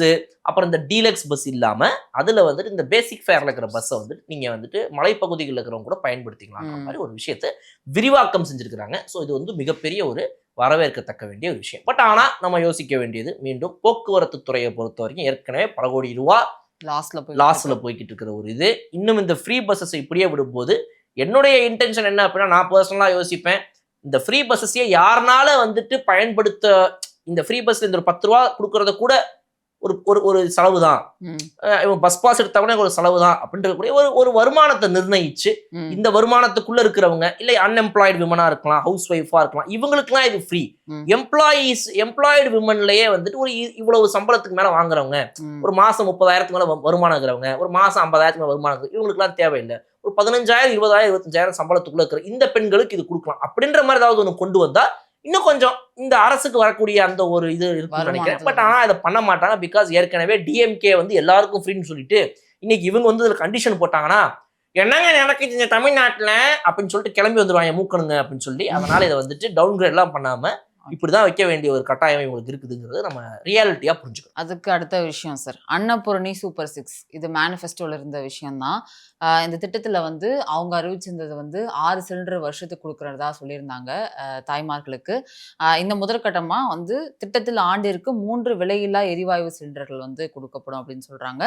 அப்புறம் இந்த டீலக்ஸ் பஸ் இல்லாம அதுல வந்துட்டு இந்த பேசிக் ஃபேர்ல இருக்கிற பஸ்ஸை வந்துட்டு நீங்க வந்துட்டு மலைப்பகுதிகளில் இருக்கிறவங்க கூட பயன்படுத்திக்கலாம் மாதிரி ஒரு விஷயத்தை விரிவாக்கம் செஞ்சிருக்கிறாங்க. ஸோ இது வந்து மிகப்பெரிய ஒரு வரவேற்கத்தக்க வேண்டிய ஒரு விஷயம். பட் ஆனா நம்ம யோசிக்க வேண்டியது, மீண்டும் போக்குவரத்து துறையை பொறுத்த வரைக்கும் ஏற்கனவே பல கோடி ரூபா லாஸ்ல போய்கிட்டு இருக்கிற ஒரு இது. இன்னும் இந்த ஃப்ரீ பஸ்ஸஸ் இப்படியே விடும்போது என்னுடைய இன்டென்ஷன் என்ன அப்படின்னா, நான் பர்சனலா யோசிப்பேன், இந்த ஃப்ரீ பஸ்ஸஸையே யாருனால வந்துட்டு பயன்படுத்த, இந்த ஃப்ரீ பஸ்ல இந்த ஒரு 10 ரூபா கொடுக்கறத கூட ஒரு ஒரு ஒரு செலவு தான், இவங்க பஸ் பாஸ் எடுத்தா கூட ஒரு செலவு தான் அப்படின்ற ஒரு வருமானத்தை நிர்ணயிச்சு இந்த வருமானத்துக்குள்ள இருக்கிறவங்க இல்ல அன்எம்ப்ளாய்டு விமனா இருக்கலாம், ஹவுஸ் ஒய்ஃபா இருக்கலாம், இவங்களுக்குலாம் இது ஃப்ரீ. எம்ப்ளாய்டு விமன்லயே வந்துட்டு ஒரு இவ்வளவு சம்பளத்துக்கு மேல வாங்குறவங்க, ஒரு மாசம் 30,000 மேல வருமானம் இருக்கிறவங்க, ஒரு மாசம் 50,000 மேல வருமானம், இவங்களுக்கு எல்லாம் தேவையில்லை. ஒரு 15,000 20,000 25,000 சம்பளத்துக்குள்ள இருக்கிற இந்த பெண்களுக்கு இது கொடுக்கலாம் அப்படின்ற மாதிரி ஏதாவது ஒண்ணு கொண்டு வந்தா இன்னும் கொஞ்சம் இந்த அரசுக்கு வரக்கூடிய அந்த ஒரு இது இருக்குன்னு நினைக்கிறேன். பட் ஆனா இதை பண்ண மாட்டாங்க. பிகாஸ் ஏற்கனவே டிஎம்கே வந்து எல்லாருக்கும் ஃப்ரீன்னு சொல்லிட்டு இன்னைக்கு இவங்க வந்து இதுல கண்டிஷன் போட்டாங்கன்னா என்னங்க நடக்குது இந்த தமிழ்நாட்டுல அப்படின்னு சொல்லிட்டு கிளம்பி வந்துருவாங்க மூக்கணுங்க அப்படின்னு சொல்லி. அதனால இதை வந்துட்டு டவுன் கிரேட் எல்லாம் பண்ணாம இப்படிதான் வைக்க வேண்டிய ஒரு கட்டாயம் இவங்களுக்கு இருக்குதுங்கிறது நம்ம ரியாலிட்டியா புரிஞ்சுக்கணும். அதுக்கு அடுத்த விஷயம் சார், அன்னபூரணி சூப்பர் 6 இது மேனிஃபெஸ்டோல இருந்த விஷயம் தான். இந்த திட்டத்துல வந்து அவங்க அறிவிச்சிருந்தது வந்து 6 சிலிண்டர் வருஷத்துக்கு கொடுக்கறதா சொல்லியிருந்தாங்க தாய்மார்களுக்கு. இந்த முதற்கட்டமா வந்து திட்டத்தில் ஆண்டிற்கு 3 விலையில்லா எரிவாயு சிலிண்டர்கள் வந்து கொடுக்கப்படும் அப்படின்னு சொல்றாங்க.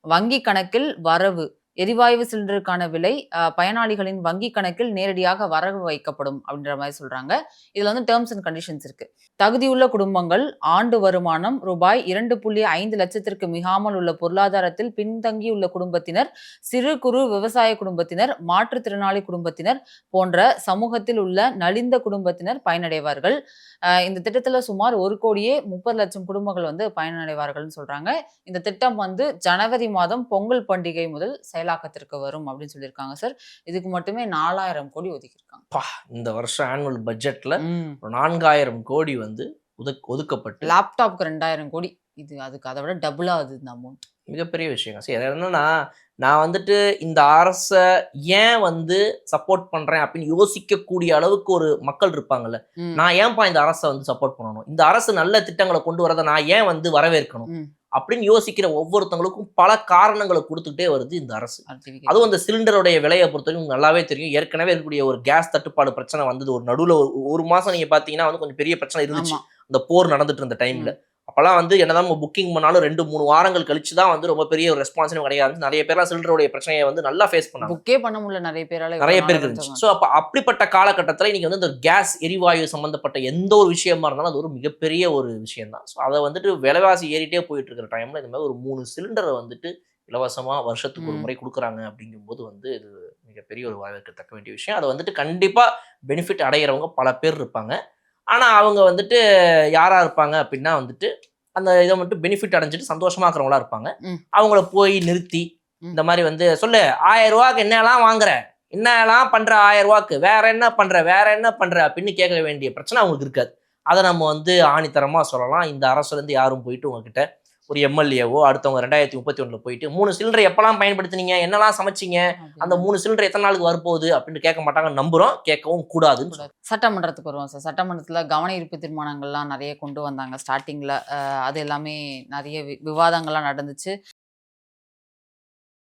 வங்கி கணக்கில் வரவு எரிவாயு சிலிண்டருக்கான விலை பயனாளிகளின் வங்கி கணக்கில் நேரடியாக வரவு வைக்கப்படும் அப்படின்ற மாதிரி சொல்றாங்க. இதுல வந்து டேர்ம்ஸ் அண்ட் கண்டிஷன்ஸ் இருக்கு. தகுதியுள்ள குடும்பங்கள் ஆண்டு வருமானம் ரூபாய் 2.5 லட்சத்திற்கு மிகாமல் உள்ள பொருளாதாரத்தில் பின்தங்கியுள்ள குடும்பத்தினர், சிறு குறு விவசாய குடும்பத்தினர், மாற்றுத்திறனாளி குடும்பத்தினர் போன்ற சமூகத்தில் உள்ள நலிந்த குடும்பத்தினர் பயனடைவார்கள். இந்த திட்டத்துல சுமார் 1,30,00,000 குடும்பங்கள் வந்து பயனடைவார்கள்னு சொல்றாங்க. இந்த திட்டம் வந்து ஜனவரி மாதம் பொங்கல் பண்டிகை முதல் செயலாக்கத்திற்கு வரும் அப்படின்னு சொல்லியிருக்காங்க சார். இதுக்கு மட்டுமே 4,000 கோடி ஒதுக்கியிருக்காங்க. இந்த வருஷம் ஆனுவல் பட்ஜெட்ல 4,000 கோடி வந்து ஒதுக்கப்பட்டு லேப்டாப்க்கு 2,000 கோடி. இது அதுக்கு அதை விட டபுளா அது இந்த அமௌண்ட். மிகப்பெரிய விஷயம். சரி, என்னன்னா நான் வந்துட்டு இந்த அரசை ஏன் வந்து சப்போர்ட் பண்றேன் அப்படின்னு யோசிக்கக்கூடிய அளவுக்கு ஒரு மக்கள் இருப்பாங்கல்ல. நான் ஏன்பா இந்த அரசை வந்து சப்போர்ட் பண்ணணும், இந்த அரசு நல்ல திட்டங்களை கொண்டு வரதை நான் ஏன் வந்து வரவேற்கணும் அப்படின்னு யோசிக்கிற ஒவ்வொருத்தவங்களுக்கும் பல காரணங்களை கொடுத்துட்டே வருது இந்த அரசு. அதுவும் அந்த சிலிண்டருடைய விலையை பொறுத்தவரைக்கும் நல்லாவே தெரியும். ஏற்கனவே இருக்கக்கூடிய ஒரு கேஸ் தட்டுப்பாடு பிரச்சனை வந்தது. ஒரு நடுவில் ஒரு மாசம் நீங்க பாத்தீங்கன்னா வந்து கொஞ்சம் பெரிய பிரச்சனை இருந்துச்சு. அந்த போர் நடந்துட்டு இருந்த டைம்ல அப்பெல்லாம் வந்து என்னதான் புக்கிங் பண்ணாலும் 2-3 வாரங்கள் கழிச்சு தான் வந்து ரொம்ப பெரிய ஒரு ரெஸ்பான்ஸ் கிடையாது. நிறைய பேர்லாம் சிலிண்டருடைய பிரச்சனையை வந்து நல்லா ஃபேஸ் பண்ணாங்க. புக்கே பண்ண முடியல நிறைய பேருக்கு இருந்துச்சு. ஸோ அப்போ அப்படிப்பட்ட காலகட்டத்தில் இன்னைக்கு வந்து இந்த கேஸ் எரிவாயு சம்பந்தப்பட்ட எந்த ஒரு விஷயமா இருந்தாலும் அது ஒரு மிகப்பெரிய ஒரு விஷயம் தான். ஸோ அதை வந்துட்டு விலைவாசி ஏறிட்டே போயிட்டு இருக்கிற டைம்ல இந்த மாதிரி ஒரு 3 சிலிண்டரை வந்துட்டு இலவசமா வருஷத்துக்கு ஒரு முறை கொடுக்குறாங்க அப்படிங்கும்போது வந்து இது மிகப்பெரிய ஒரு வரவேற்கத்தக்க வேண்டிய விஷயம். அதை வந்துட்டு கண்டிப்பா பெனிஃபிட் அடைகிறவங்க பல பேர் இருப்பாங்க. ஆனால் அவங்க வந்துட்டு யாராக இருப்பாங்க அப்படின்னா வந்துட்டு அந்த இதை மட்டும் பெனிஃபிட் அடைஞ்சிட்டு சந்தோஷமா இருக்கிறவங்களா இருப்பாங்க. அவங்கள போய் நிறுத்தி இந்த மாதிரி வந்து சொல்லு 1000 ரூபாய்க்கு என்னெல்லாம் வாங்குற, என்னெல்லாம் பண்ற, 1000 ரூபாய்க்கு வேற என்ன பண்ற அப்படின்னு கேட்க வேண்டிய பிரச்சனை அவங்களுக்கு இருக்காது. அதை நம்ம வந்து ஆணித்தரமா சொல்லலாம். இந்த அரசுல இருந்து யாரும் போயிட்டு உங்ககிட்ட ஒரு எம்எல்ஏவோ அடுத்தவங்க 2031 போயிட்டு 3 சிலிண்டர் எப்பெல்லாம் பயன்படுத்தினீங்க, என்னெல்லாம் சமைச்சிங்க, அந்த 3 சிலிண்டர் எத்தனை நாளுக்கு வரப்போகுது அப்படின்னு கேட்க மாட்டாங்க. நம்புறோம், கேட்கவும் கூடாதுன்னு. சட்டமன்றத்துக்கு வருவோம் சார். சட்டமன்றத்தில் கவன ஈர்ப்பு தீர்மானங்கள்லாம் நிறைய கொண்டு வந்தாங்க ஸ்டார்டிங்ல. அது எல்லாமே நிறைய விவாதங்கள்லாம் நடந்துச்சு.